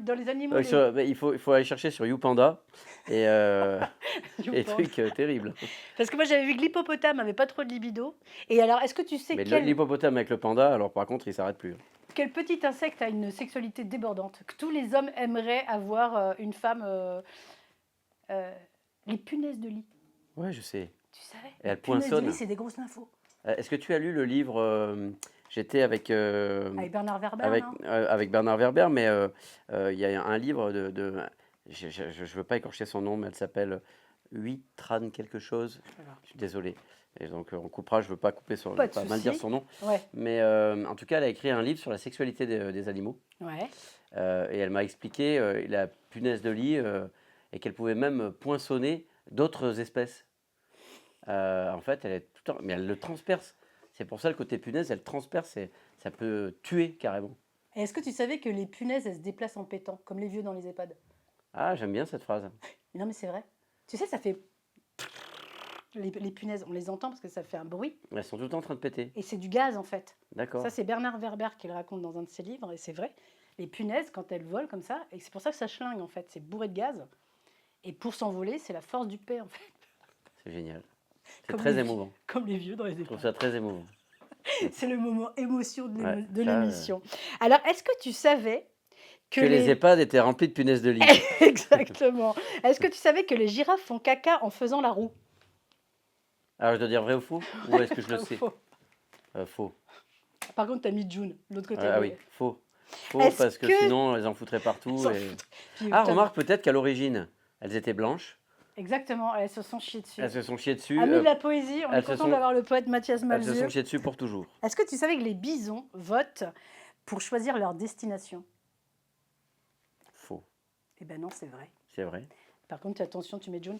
dans les animaux Mais il faut aller chercher sur YouPanda et les des trucs terribles. Parce que moi j'avais vu que l'hippopotame avait pas trop de libido. Et alors est-ce que tu sais Mais quel, l'hippopotame avec le panda, alors par contre, il s'arrête plus. quel petit insecte a une sexualité débordante? Que tous les hommes aimeraient avoir une femme. Les punaises de lit. Ouais, je sais. Tu savais? Et Les elle punaises de poinçonne. lit, c'est des grosses nymphos. Est-ce que tu as lu le livre J'étais avec Avec Bernard Werber, avec, non? avec Bernard Werber, mais il y a un livre je ne veux pas écorcher son nom, mais elle s'appelle Huitran quelque chose. Alors, Je suis désolé. Et donc on coupera, je ne veux pas couper son, je pas veux de pas mal dire souci. son nom. Ouais, Mais en tout cas, elle a écrit un livre sur la sexualité des animaux. ouais. Et elle m'a expliqué la punaise de lit et qu'elle pouvait même poinçonner d'autres espèces. En fait, elle est tout le temps, mais elle le transperce. C'est pour ça le côté punaise, elle transperce et ça peut tuer carrément. Et est-ce que tu savais que les punaises, elles se déplacent en pétant, comme les vieux dans les EHPAD? Ah, j'aime bien cette phrase. Non, mais c'est vrai. Tu sais, ça fait. Les punaises, on les entend parce que ça fait un bruit. Elles sont tout le temps en train de péter. Et c'est du gaz, en fait. D'accord. Ça, c'est Bernard Werber qui le raconte dans un de ses livres, et c'est vrai. Les punaises, quand elles volent comme ça, et c'est pour ça que ça schlingue, en fait. C'est bourré de gaz. Et pour s'envoler, c'est la force du paix, en fait. C'est génial. C'est Comme très les- émouvant. Comme les vieux dans les Je trouve EHPAD. ça très émouvant. C'est le moment émotion de Ouais, de ça, l'émission. Alors, est-ce que tu savais que Que les EHPAD étaient remplis de punaises de lit. Exactement. Est-ce que tu savais que les girafes font caca en faisant la roue? Alors, je dois dire vrai ou faux? Ou est-ce que je le sais? Faux. Faux. Par contre, tu as mis June, de l'autre côté. Ah oui, faux. Faux Est-ce parce que que- sinon, elles en foutraient partout. Elles s'en et- foutent. Puis, Ah, putain, remarque peut-être qu'à l'origine, elles étaient blanches. Exactement, elles se sont chiées dessus. Elles se sont chiées dessus. Amis de la poésie, on est elles se content sont- d'avoir le poète Mathias Elles se sont Malzieu. chiées dessus pour toujours. Est-ce que tu savais que les bisons votent pour choisir leur destination? Faux. Eh ben non, c'est vrai. C'est vrai. Par contre, attention, tu mets June.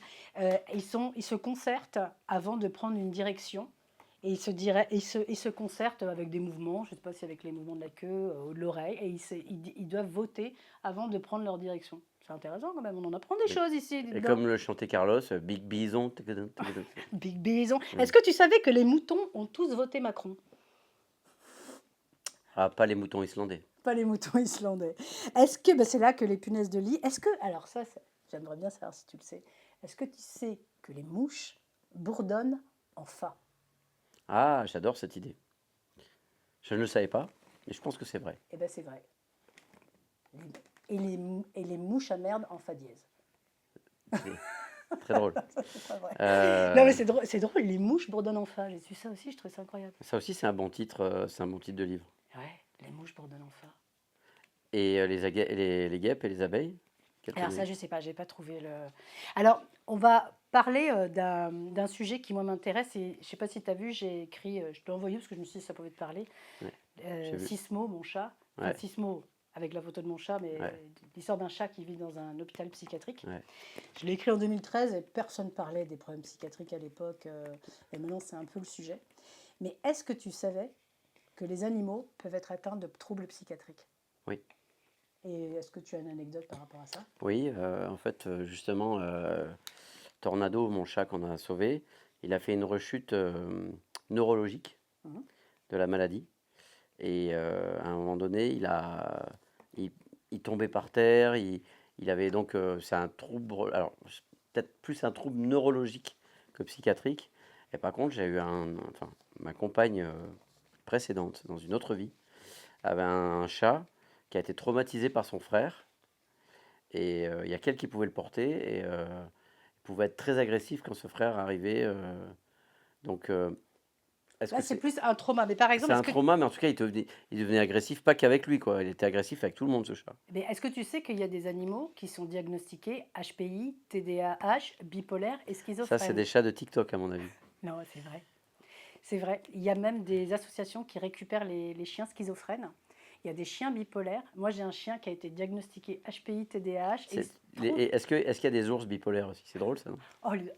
Ils se concertent avant de prendre une direction. Et ils se concertent avec des mouvements, je ne sais pas si avec les mouvements de la queue ou de l'oreille, et ils doivent voter avant de prendre leur direction. C'est intéressant quand même, on en apprend des choses ici. Et dedans. comme le chantait Carlos, Big Bison. Big Bison. Est-ce que tu savais que les moutons ont tous voté Macron? Ah, pas les moutons islandais. Pas les moutons islandais. Est-ce que, c'est là que les punaises de lit, est-ce que, alors ça, j'aimerais bien savoir si tu le sais, est-ce que tu sais que les mouches bourdonnent en fa? Ah, j'adore cette idée. Je ne le savais pas, mais je pense que c'est vrai. Eh bien, c'est vrai. Et les mouches à merde en fa dièse. Très drôle. C'est pas vrai. Euh, Non, mais c'est drôle, les mouches bourdonnent en fa. J'ai su ça aussi, je trouve ça incroyable. Ça aussi, c'est un bon titre de livre. Ouais, les mouches bourdonnent en fa. Et les guêpes et les abeilles quel Alors qu'on ça, est je sais pas, j'ai pas trouvé le... Alors, on va parler d'un sujet qui, moi, m'intéresse. Et je sais pas si tu as vu, j'ai écrit, je te l'ai envoyé parce que je me suis dit que ça pouvait te parler. Ouais, j'ai vu. Sismo, mon chat. Enfin, Ouais. Sismo, avec la photo de mon chat, mais Ouais. l'histoire d'un chat qui vit dans un hôpital psychiatrique. Ouais. Je l'ai écrit en 2013 et personne parlait des problèmes psychiatriques à l'époque. Et maintenant, c'est un peu le sujet. Mais est-ce que tu savais que les animaux peuvent être atteints de troubles psychiatriques? Oui. Et est-ce que tu as une anecdote par rapport à ça? Oui, en fait, justement, Tornado, mon chat qu'on a sauvé, il a fait une rechute neurologique Mhm. de la maladie. Et à un moment donné, il tombait par terre. Il avait donc, c'est un trouble, alors peut-être plus un trouble neurologique que psychiatrique. Et par contre, enfin, ma compagne précédente, dans une autre vie, avait un chat qui a été traumatisé par son frère. Et il y a qu'elle qui pouvait le porter. Et il pouvait être très agressif quand ce frère arrivait. Donc, est-ce Là, que c'est plus un trauma. Mais par exemple, c'est un trauma, mais en tout cas, il devenait agressif, pas qu'avec lui, quoi. Il était agressif avec tout le monde, ce chat. est-ce que tu sais qu'il y a des animaux qui sont diagnostiqués HPI, TDAH, bipolaire et Ça, schizophrène? c'est des chats de TikTok, à mon avis. Non, c'est vrai. C'est vrai. Il y a même des associations qui récupèrent les chiens schizophrènes. Il y a des chiens bipolaires. Moi, j'ai un chien qui a été diagnostiqué HPI, TDAH. Et il C'est- se trouve- et est-ce qu'il y a des ours bipolaires aussi? C'est drôle ça, non?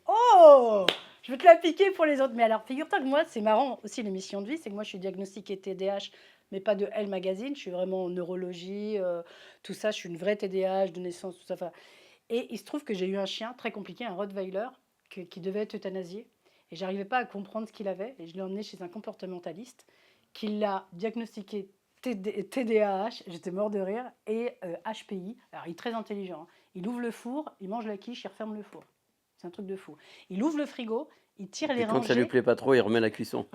Oh, je vais te la piquer pour les autres. Mais alors, figure-toi que moi, c'est marrant aussi l'émission de vie, c'est que moi, je suis diagnostiquée TDAH, mais pas de Elle Magazine. Je suis vraiment en neurologie, tout ça. Je suis une vraie TDAH de naissance, tout ça. Enfin, et il se trouve que j'ai eu un chien très compliqué, un Rottweiler, qui devait être euthanasié. Et j'arrivais pas à comprendre ce qu'il avait. Et je l'ai emmené chez un comportementaliste qui l'a diagnostiqué TDAH, j'étais mort de rire, et HPI. Alors, il est très intelligent, hein. Il ouvre le four, il mange la quiche, il referme le four. C'est un truc de fou. Il ouvre le frigo, il tire les Puis quand ça lui rangées. plaît pas trop, il remet la cuisson.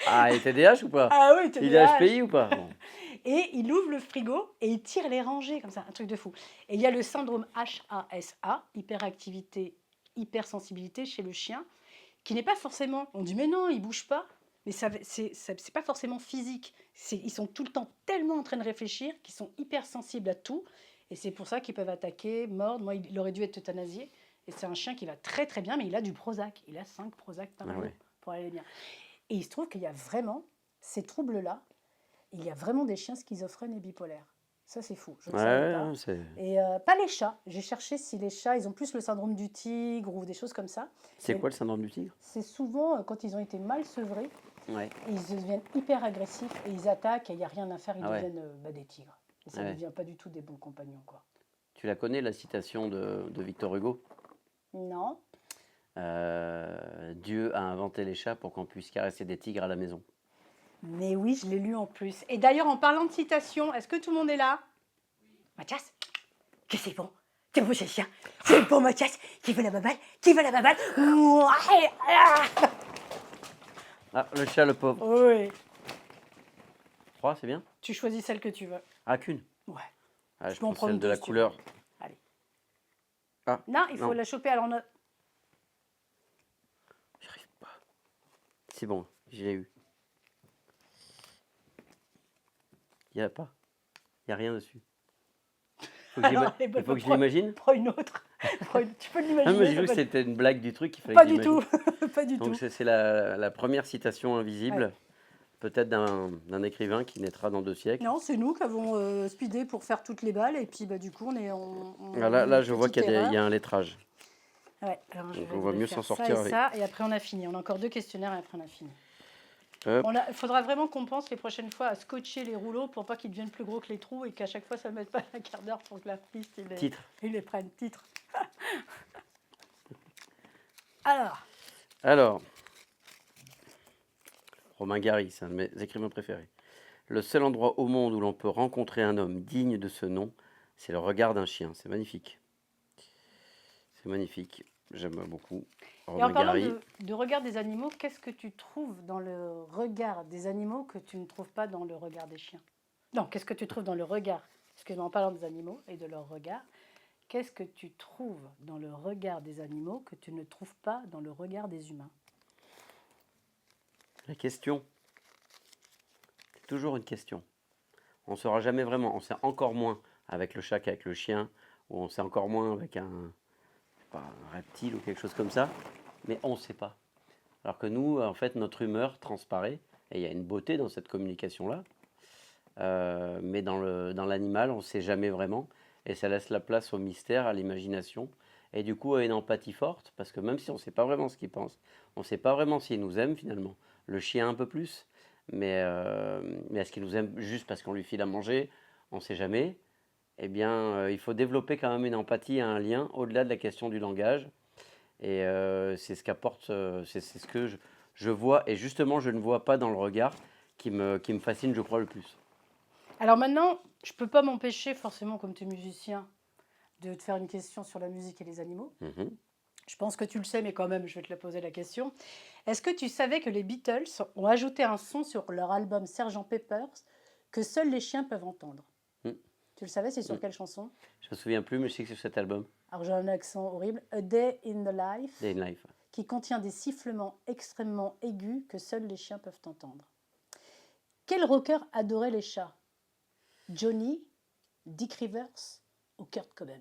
Ah, il est TDAH ou pas? Ah oui, Il est TDAH. HPI ou pas? Bon. Et il ouvre le frigo et il tire les rangées comme ça, un truc de fou. Et il y a le syndrome HASA, hyperactivité, hypersensibilité chez le chien, qui n'est pas forcément. On dit mais non, il bouge pas. Mais c'est pas forcément physique. Ils sont tout le temps tellement en train de réfléchir qu'ils sont hypersensibles à tout. Et c'est pour ça qu'ils peuvent attaquer, mordre. Moi, il aurait dû être euthanasié. Et c'est un chien qui va très très bien, mais il a du Prozac. Il a 5 Prozac par Ah jour ouais. pour aller bien. Et il se trouve qu'il y a vraiment ces troubles-là. Il y a vraiment des chiens schizophrènes et bipolaires. Ça, c'est fou. Je ne savais pas. Ouais, c'est Et pas les chats. J'ai cherché si les chats, ils ont plus le syndrome du tigre ou des choses comme ça. c'est quoi le syndrome du tigre? C'est souvent quand ils ont été mal sevrés, Ouais. ils deviennent hyper agressifs et ils attaquent et il n'y a rien à faire, ils Ah ouais. deviennent des tigres. Et ça ne Ouais. devient pas du tout des bons compagnons, quoi. Tu la connais, la citation de Victor Hugo? Non. Dieu a inventé les chats pour qu'on puisse caresser des tigres à la maison. Mais oui, je l'ai lu en plus. Et d'ailleurs, en parlant de citation, est-ce que tout le monde est là? Mathias, que c'est bon. C'est bon, c'est chien. C'est bon, Mathias. Qui veut la baballe? Qui veut la baballe? Ah, le chat, le pauvre. Oui. 3, c'est bien? Tu choisis celle que tu veux. Ah, qu'une. Ouais. Ah, Je je peux en prends prendre celle de deux la si tu veux. couleur. Allez. Ah, Non, il faut non. la choper. Alors, J'arrive pas. C'est bon, je l'ai eu. Il n'y a pas. Il n'y a rien dessus. Faut que Alors, il faut que je l'imagine. prends une autre. Tu peux Ah, l'imaginer. moi, j'ai cru que ça peut- c'était une blague du truc qu'il fallait Pas que du j'imagine. tout. Pas du Donc, tout. c'est la première citation invisible, peut-être d'un écrivain qui naîtra dans 2 siècles. Non, c'est nous qui avons speedé pour faire toutes les balles. Et puis, bah, du coup, on est Ah, là, je vois qu'il y a un lettrage. Ouais, alors je Donc, vais on va mieux faire s'en ça sortir et avec. ça, et après on a fini. On a encore 2 questionnaires et après on a fini. Hop. Il faudra vraiment qu'on pense les prochaines fois à scotcher les rouleaux pour pas qu'ils deviennent plus gros que les trous et qu'à chaque fois ça ne mette pas un quart d'heure pour que l'artiste Titre. il les prenne. Titre. Alors, Romain Gary, c'est un de mes écrivains préférés. Le seul endroit au monde où l'on peut rencontrer un homme digne de ce nom, c'est le regard d'un chien. C'est magnifique. C'est magnifique. J'aime beaucoup Et en Romain parlant Gary. de regard des animaux, qu'est-ce que tu trouves dans le regard des animaux que tu ne trouves pas dans le regard des chiens? Non, qu'est-ce que tu trouves dans le regard? Excuse-moi, en parlant des animaux et de leur regard, qu'est-ce que tu trouves dans le regard des animaux que tu ne trouves pas dans le regard des humains? La question. C'est toujours une question. On ne saura jamais vraiment. On sait encore moins avec le chat qu'avec le chien, ou on sait encore moins avec un reptile ou quelque chose comme ça, mais on ne sait pas. Alors que nous, en fait, notre humeur transparaît, et il y a une beauté dans cette communication-là, mais dans l'animal, on ne sait jamais vraiment, et ça laisse la place au mystère, à l'imagination, et du coup à une empathie forte, parce que même si on ne sait pas vraiment ce qu'il pense, on ne sait pas vraiment s'il nous aime finalement, le chien un peu plus, mais est-ce qu'il nous aime juste parce qu'on lui file à manger? On ne sait jamais. Eh bien, il faut développer quand même une empathie, un lien au-delà de la question du langage. Et c'est ce qu'apporte, c'est ce que je vois, et justement, je ne vois pas dans le regard qui me fascine, je crois, le plus. Alors maintenant, je ne peux pas m'empêcher, forcément, comme tu es musicien, de te faire une question sur la musique et les animaux. Mhm. Je pense que tu le sais, mais quand même, je vais te la poser la question. Est-ce que tu savais que les Beatles ont ajouté un son sur leur album Sgt Pepper's que seuls les chiens peuvent entendre? Mm. Tu le savais, c'est sur Mm. quelle chanson? Je me souviens plus, mais je sais que c'est sur cet album, Alors j'ai un accent horrible. A Day in the Life, Day in Life. qui contient des sifflements extrêmement aigus que seuls les chiens peuvent entendre. Quel rocker adorait les chats? Johnny, Dick Rivers ou Kurt Cobain?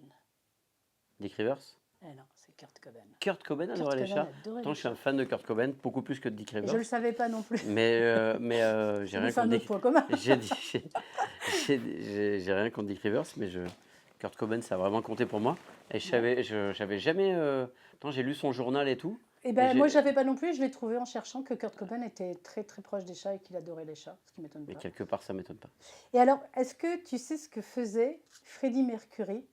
Dick Rivers? Eh non, c'est Kurt Cobain. Kurt Cobain Kurt adorait les Cobain chats. adorait Pourtant, les je suis un chats. fan de Kurt Cobain, beaucoup plus que de Dick Je ne Rivers. le savais pas non plus. Mais j'ai Nous rien fait un contre autre Dick. point commun. J'ai rien contre Dick Rivers, mais Kurt Cobain, ça a vraiment compté pour moi. Et j'avais jamais. Pourtant, j'ai lu son journal et tout. Et Et ben moi, j'ai- je l'avais pas non plus. Je l'ai trouvé en cherchant que Kurt Cobain était très très proche des chats et qu'il adorait les chats, ce qui m'étonne Mais pas. quelque part, ça m'étonne pas. Et alors, est-ce que tu sais ce que faisait Freddie Mercury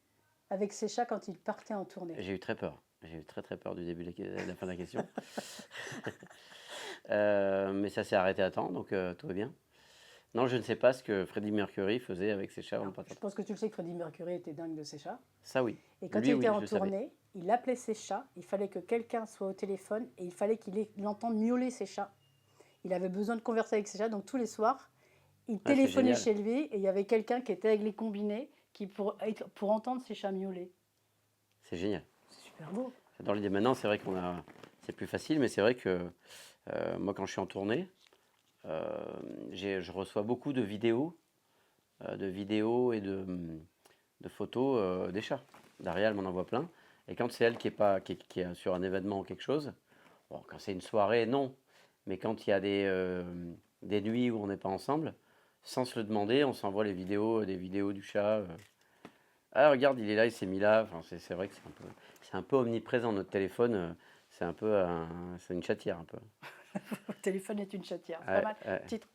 avec ses chats quand il partait en tournée? J'ai eu très peur. J'ai eu très très peur du début de la fin de la question. Mais ça s'est arrêté à temps, donc tout va bien. Non, je ne sais pas ce que Freddie Mercury faisait avec ses chats. Alors, je pense que tu le sais que Freddie Mercury était dingue de ses chats. Ça, oui. Et quand Lui, il oui, était en je le savais. tournée, il appelait ses chats. Il fallait que quelqu'un soit au téléphone et il fallait qu'il entende miauler ses chats. Il avait besoin de converser avec ses chats, donc tous les soirs, il c'est téléphonait génial. chez lui et il y avait quelqu'un qui était avec les combinés pour entendre ses chats miauler. C'est génial. C'est super beau. J'adore l'idée. Maintenant, c'est vrai c'est plus facile, mais c'est vrai que moi, quand je suis en tournée, je reçois beaucoup de vidéos et de photos des chats. Daria, elle m'en envoie plein. Et quand c'est elle qui est sur un événement ou quelque chose, bon, quand c'est une soirée, non. Mais quand il y a des nuits où on n'est pas ensemble, sans se le demander, on s'envoie des vidéos du chat. Ah, regarde, il est là, il s'est mis là. Enfin, c'est vrai que c'est un peu omniprésent. Notre téléphone, c'est un peu c'est une chatière un peu. Le téléphone est une chatière. C'est Ouais, pas mal. ouais. Titre.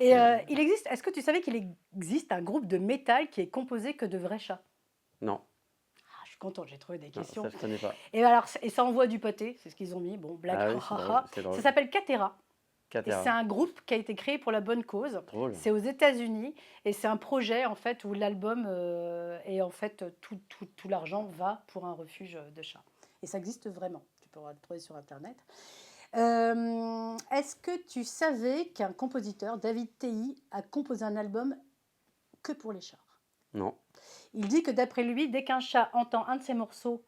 Et il existe. Est-ce que tu savais qu'il existe un groupe de métal qui est composé que de vrais chats? Non, Ah, je suis contente, j'ai trouvé des non, questions. ça je connais pas. Et alors, et ça envoie du pâté, c'est ce qu'ils ont mis. Bon, blague, Ah oui, c'est drôle, c'est ça drôle. s'appelle Catera. Et Catera. c'est un groupe qui a été créé pour la bonne cause. Drôle. C'est aux États-Unis et c'est un projet en fait où l'album et en fait tout l'argent va pour un refuge de chats. Et ça existe vraiment. Tu pourras le trouver sur internet. Est-ce que tu savais qu'un compositeur, David Tei, a composé un album que pour les chats? Non. Il dit que d'après lui, dès qu'un chat entend un de ses morceaux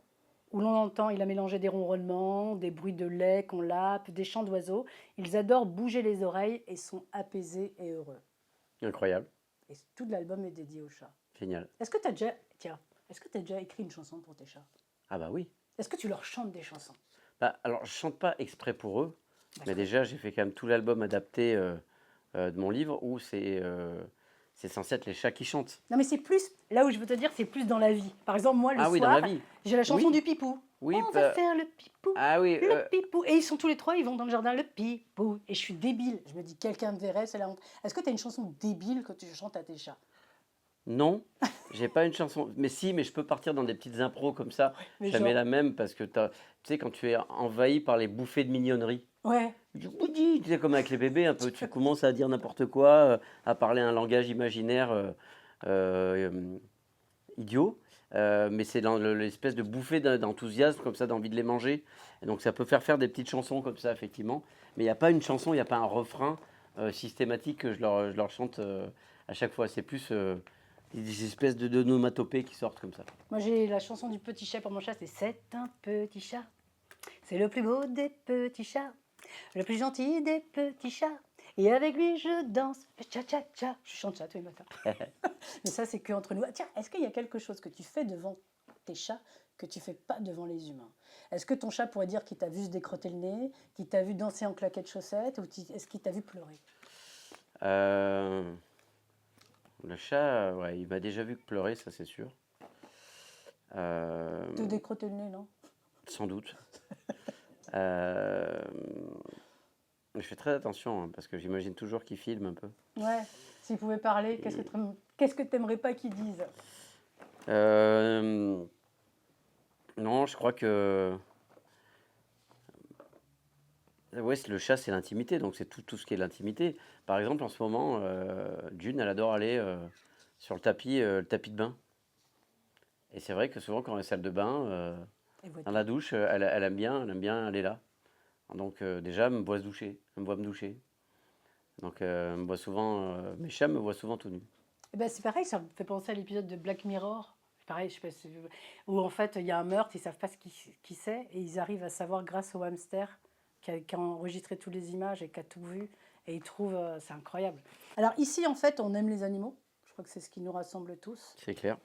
où l'on entend, il a mélangé des ronronnements, des bruits de lait qu'on lappe, des chants d'oiseaux, ils adorent bouger les oreilles et sont apaisés et heureux. Incroyable. Et tout l'album est dédié aux chats. Génial. Est-ce que tu as déjà, tiens, est-ce que tu as déjà écrit une chanson pour tes chats? Ah bah oui. Est-ce que tu leur chantes des chansons? Bah, alors, je chante pas exprès pour eux, mais D'accord. déjà, j'ai fait quand même tout l'album adapté de mon livre où c'est censé être les chats qui chantent. Non mais c'est plus, là où je veux te dire, c'est plus dans la vie. Par exemple, moi le Ah oui, dans soir, la vie. j'ai la chanson Oui. du pipou. Oui, On va bah, faire le pipou. ah oui, Le pipou. Et ils sont tous les trois, ils vont dans le jardin, le pipou. Et je suis débile. Je me dis, quelqu'un me verrait, c'est la honte. Est-ce que tu as une chanson débile que tu chantes à tes chats? non, j'ai pas une chanson. Mais si, mais je peux partir dans des petites impros comme ça. Mais Jamais genre- la même parce que tu sais, quand tu es envahi par les bouffées de mignonnerie. Ouais. Tu sais, comme avec les bébés, un peu, tu commences à dire n'importe quoi, à parler un langage imaginaire idiot, mais c'est dans l'espèce de bouffée d'enthousiasme, comme ça, d'envie de les manger. Et donc ça peut faire des petites chansons comme ça, effectivement. Mais il n'y a pas une chanson, il n'y a pas un refrain systématique que je leur chante à chaque fois. C'est plus des espèces de nomatopées qui sortent comme ça. Moi j'ai la chanson du petit chat pour mon chat, c'est un petit chat. C'est le plus beau des petits chats, le plus gentil des petits chats. Et avec lui je danse, cha cha cha. Je chante ça tous les matins. Mais ça c'est que entre nous. Ah, tiens, est-ce qu'il y a quelque chose que tu fais devant tes chats que tu fais pas devant les humains? Est-ce que ton chat pourrait dire qu'il t'a vu se décrotter le nez, qu'il t'a vu danser en claquettes chaussettes, ou est-ce qu'il t'a vu pleurer? Le chat, ouais, il m'a déjà vu pleurer, ça c'est sûr. Te décrotter le nez, non? Sans doute. Je fais très attention hein, parce que j'imagine toujours qu'il filme un peu. Ouais. S'il pouvait parler, qu'est-ce que t'aimerais pas qu'il dise? Non, je crois que ouais, le chat c'est l'intimité, donc c'est tout ce qui est l'intimité. Par exemple, en ce moment, June, elle adore aller sur le tapis de bain. Et c'est vrai que souvent quand on est à la salle de bain, Et dans la douche, elle aime bien aller là. Donc déjà, elle me voit se doucher, elle me voit me doucher. Donc elle me voit souvent, mes chats me voient souvent tout nu. Eh ben, c'est pareil, ça me fait penser à l'épisode de Black Mirror. Pareil, je sais pas où en fait il y a un meurtre, ils savent pas qui c'est, et ils arrivent à savoir grâce au hamster qui a enregistré toutes les images et qui a tout vu, et ils trouvent, c'est incroyable. Alors ici en fait on aime les animaux, je crois que c'est ce qui nous rassemble tous, C'est clair.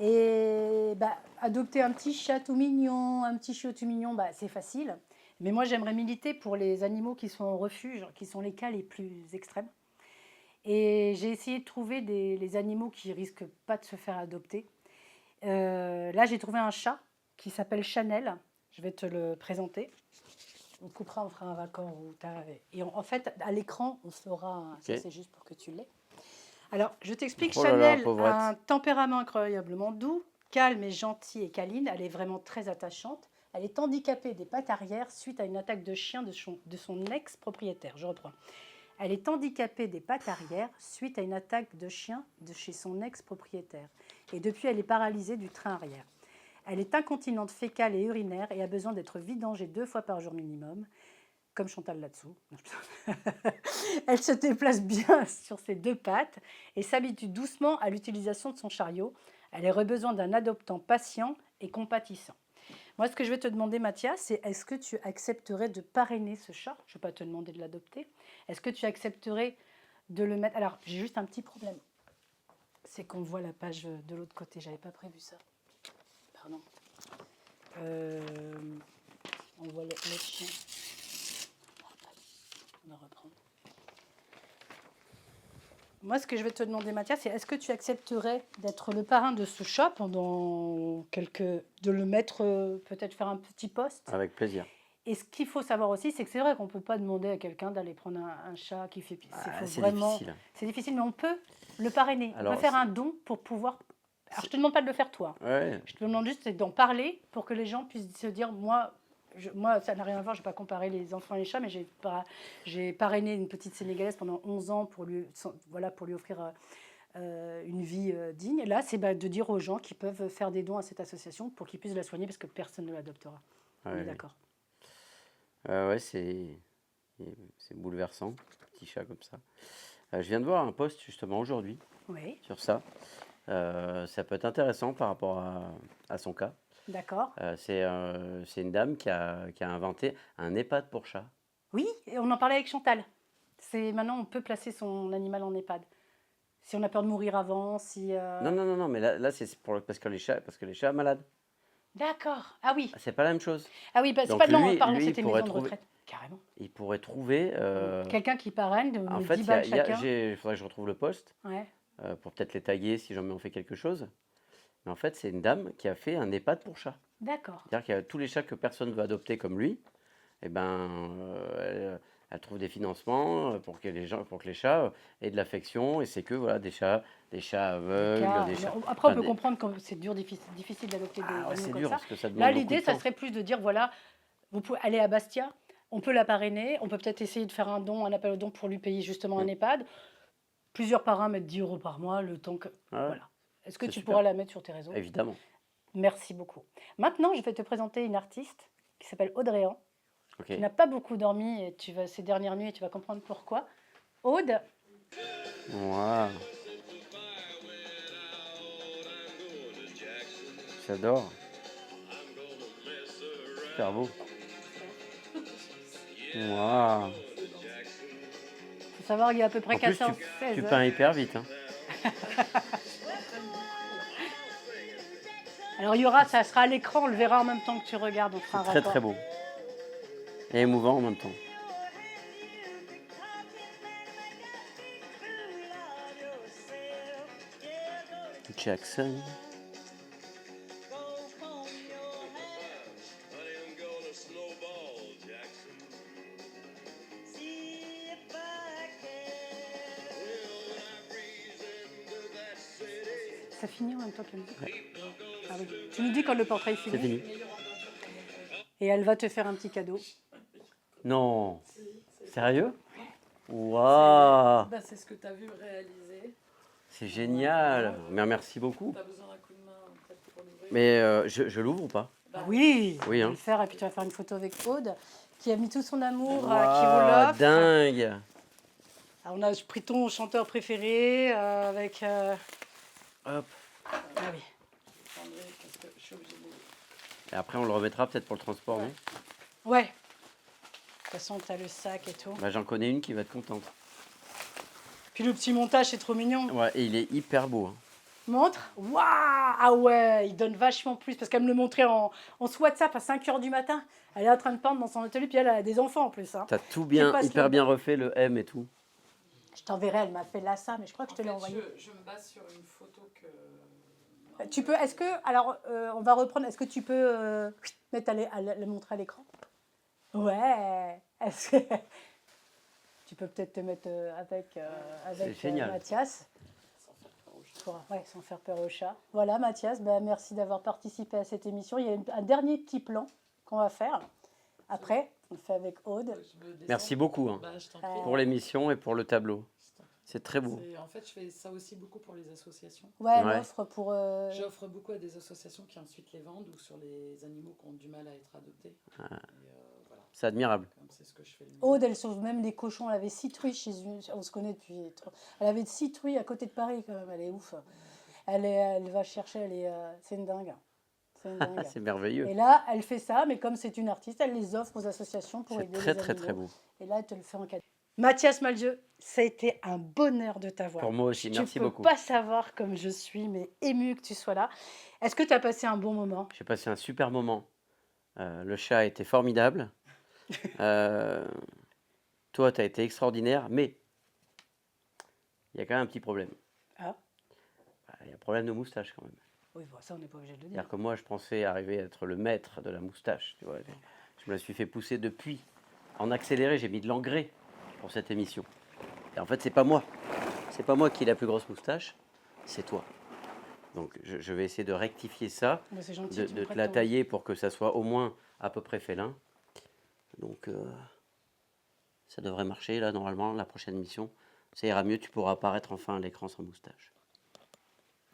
Et bah, adopter un petit chat tout mignon, un petit chiot tout mignon, bah, c'est facile. Mais moi, j'aimerais militer pour les animaux qui sont en refuge, qui sont les cas les plus extrêmes. Et j'ai essayé de trouver les animaux qui risquent pas de se faire adopter. Là, j'ai trouvé un chat qui s'appelle Chanel. Je vais te le présenter. On coupera, on fera un raccord. Et en fait, à l'écran, on fera. Ça, Ok. c'est juste pour que tu l'aies. Alors, je t'explique. Oh là là, Chanel pauvrette. a un tempérament incroyablement doux, calme et gentil et câline. Elle est vraiment très attachante. Elle est handicapée des pattes arrière suite à une attaque de chien de son ex-propriétaire. Je reprends. Elle est handicapée des pattes arrière suite à une attaque de chien de chez son ex-propriétaire. Et depuis, elle est paralysée du train arrière. Elle est incontinente fécale et urinaire et a besoin d'être vidangée 2 fois par jour minimum, comme Chantal là-dessous. Elle se déplace bien sur ses 2 pattes et s'habitue doucement à l'utilisation de son chariot. Elle aurait besoin d'un adoptant patient et compatissant. Moi, ce que je vais te demander, Mathias, c'est est-ce que tu accepterais de parrainer ce chat? Je ne vais pas te demander de l'adopter. Est-ce que tu accepterais de le mettre... Alors, j'ai juste un petit problème. C'est qu'on voit la page de l'autre côté. Je n'avais pas prévu ça. Pardon. On voit le chien. On va reprendre. Moi, ce que je vais te demander, Mathias, c'est est-ce que tu accepterais d'être le parrain de ce chat pendant de le mettre, peut-être faire un petit poste? Avec plaisir. Et ce qu'il faut savoir aussi, c'est que c'est vrai qu'on ne peut pas demander à quelqu'un d'aller prendre un chat qui fait pisse. Ah, Faut c'est vraiment... difficile. C'est difficile, mais on peut le parrainer. Alors, on peut faire c'est- un don pour pouvoir... Alors, je ne te demande pas de le faire toi. Ouais. Je te demande juste d'en parler pour que les gens puissent se dire, moi, ça n'a rien à voir, je ne vais pas comparer les enfants et les chats, mais j'ai parrainé une petite Sénégalaise pendant 11 ans pour lui offrir une vie digne. Et là, c'est de dire aux gens qu'ils peuvent faire des dons à cette association pour qu'ils puissent la soigner parce que personne ne l'adoptera. On Ouais, est d'accord. ouais, c'est bouleversant, petit chat comme ça. Je viens de voir un post justement aujourd'hui Oui, sur ça. Ça peut être intéressant par rapport à son cas. d'accord. C'est une dame qui a inventé un EHPAD pour chat. Oui, et on en parlait avec Chantal. Maintenant, on peut placer son animal en EHPAD. Si on a peur de mourir avant, si... Non, mais là c'est parce que les chats malades. D'accord. Ah oui. C'est pas la même chose. Ah oui, c'est Donc pas... Non, lui, pardon, il c'était pourrait maison de trouver, retraite. Carrément. il pourrait trouver. Quelqu'un qui parraine, En de fait, 10 balles chacun. il faudrait que je retrouve le poste Ouais. pour peut-être les taguer si jamais on fait quelque chose. Mais en fait, c'est une dame qui a fait un EHPAD pour chat. D'accord. C'est-à-dire qu'il y a tous les chats que personne ne veut adopter comme lui. Et ben, elle trouve des financements pour que les chats aient de l'affection. Et c'est que voilà, des chats aveugles, Car- des chats. Après, on enfin, peut comprendre que c'est dur, difficile d'adopter des Ah ouais, animaux c'est comme dur ça. parce que ça demande Là, beaucoup l'idée, de ça temps. serait plus de dire, voilà, vous pouvez aller à Bastia, on peut la parrainer, on peut peut-être essayer de faire un appel au don pour lui payer justement un Mm. EHPAD. Plusieurs parrains mettent 10 € par mois, le temps que... Ah ouais, Voilà. Est-ce que c'est tu super. pourras la mettre sur tes réseaux? Évidemment. Merci beaucoup. Maintenant, je vais te présenter une artiste qui s'appelle Audréan, Ok. qui n'a pas beaucoup dormi et ces dernières nuits et tu vas comprendre pourquoi. Aude, Waouh. J'adore. Super beau. Waouh. faut savoir qu'il y a à peu près En plus, 14, tu 16 peins hyper vite. Hein. Alors il y aura, ça sera à l'écran, on le verra en même temps que tu regardes, on fera un Très rapport. très beau. Et émouvant en même temps. Jackson. Ça finit en même temps que la musique. Ah oui. Tu nous dis quand le portrait est fini. C'est fini. Et elle va te faire un petit cadeau. Non. Sérieux? Waouh. Bah, c'est ce que tu as vu réaliser. C'est génial. Mais merci beaucoup. Tu as besoin d'un coup de main peut-être pour l'ouvrir. Mais je l'ouvre ou pas? Ah oui, Oui, on va hein. le faire et puis tu vas faire une photo avec Aude qui a mis tout son amour, qui vous Waouh, l'offre. dingue. Alors, on a pris ton chanteur préféré avec... Hop. Ah oui. Je prendrai parce que je suis obligée de... Et après, on le remettra peut-être pour le transport, Ouais. non? Ouais. De toute façon, tu as le sac et tout. Bah, j'en connais une qui va être contente. Puis le petit montage, c'est trop mignon. Ouais, et il est hyper beau. Hein. Montre. Waouh! Ah ouais, il donne vachement plus. Parce qu'elle me le montrait en WhatsApp à 5 heures du matin. Elle est en train de peindre dans son atelier, puis elle a des enfants en plus. Hein. T'as tout Je sais bien, pas si hyper on- bien refait, le M et tout. Je t'enverrai, elle m'a fait là ça, mais je crois que je te l'ai envoyé. Je me base sur une photo que. Tu peux, est-ce que, alors on va reprendre, est-ce que tu peux mettre le montrer à l'écran? Ouais. Est-ce que tu peux peut-être te mettre avec génial. Mathias? Sans faire peur aux gens. Ouais, sans faire peur au chat. Voilà, Mathias, merci d'avoir participé à cette émission. Il y a un dernier petit plan qu'on va faire. Après, on le fait avec Aude. Je veux descendre. Merci beaucoup hein, Bah, je t'en prie. pour l'émission et pour le tableau. Je t'en prie. C'est très beau. En fait, je fais ça aussi beaucoup pour les associations. Ouais, Ouais. l'offre pour... J'offre beaucoup à des associations qui ensuite les vendent ou sur les animaux qui ont du mal à être adoptés. Ah. Et, voilà. C'est admirable. Comme c'est ce que je fais le mieux. Aude, elle sauve même des cochons. Elle avait 6 truies chez une... On se connaît depuis... Elle avait 6 truies à côté de Paris quand même. Elle est ouf. Elle va chercher, c'est une dingue. C'est une dingue. C'est merveilleux. Et là, elle fait ça, mais comme c'est une artiste, elle les offre aux associations pour C'est aider très les très animaux. très beau. Et là, elle te le fait en cadeau. Mathias Malzieu, ça a été un bonheur de t'avoir. Pour moi aussi, merci Tu peux beaucoup. pas savoir comme je suis, mais émue que tu sois là. Est-ce que tu as passé un bon moment? J'ai passé un super moment. Le chat a été formidable. Toi, tu as été extraordinaire, mais il y a quand même un petit problème. Ah. Il y a un problème de moustache quand même. Oui, bon, ça, on n'est pas obligé de le dire. C'est-à-dire que moi, je pensais arriver à être le maître de la moustache. Tu vois. Je me la suis fait pousser depuis. En accéléré, j'ai mis de l'engrais pour cette émission. Et en fait, c'est pas moi. C'est pas moi qui ai la plus grosse moustache, c'est toi. Donc, je vais essayer de rectifier ça, Bon, c'est gentil, de tu me te prêtes la ton- tailler pour que ça soit au moins à peu près félin. Donc, ça devrait marcher là, normalement, la prochaine émission. Ça ira mieux, tu pourras apparaître enfin à l'écran sans moustache.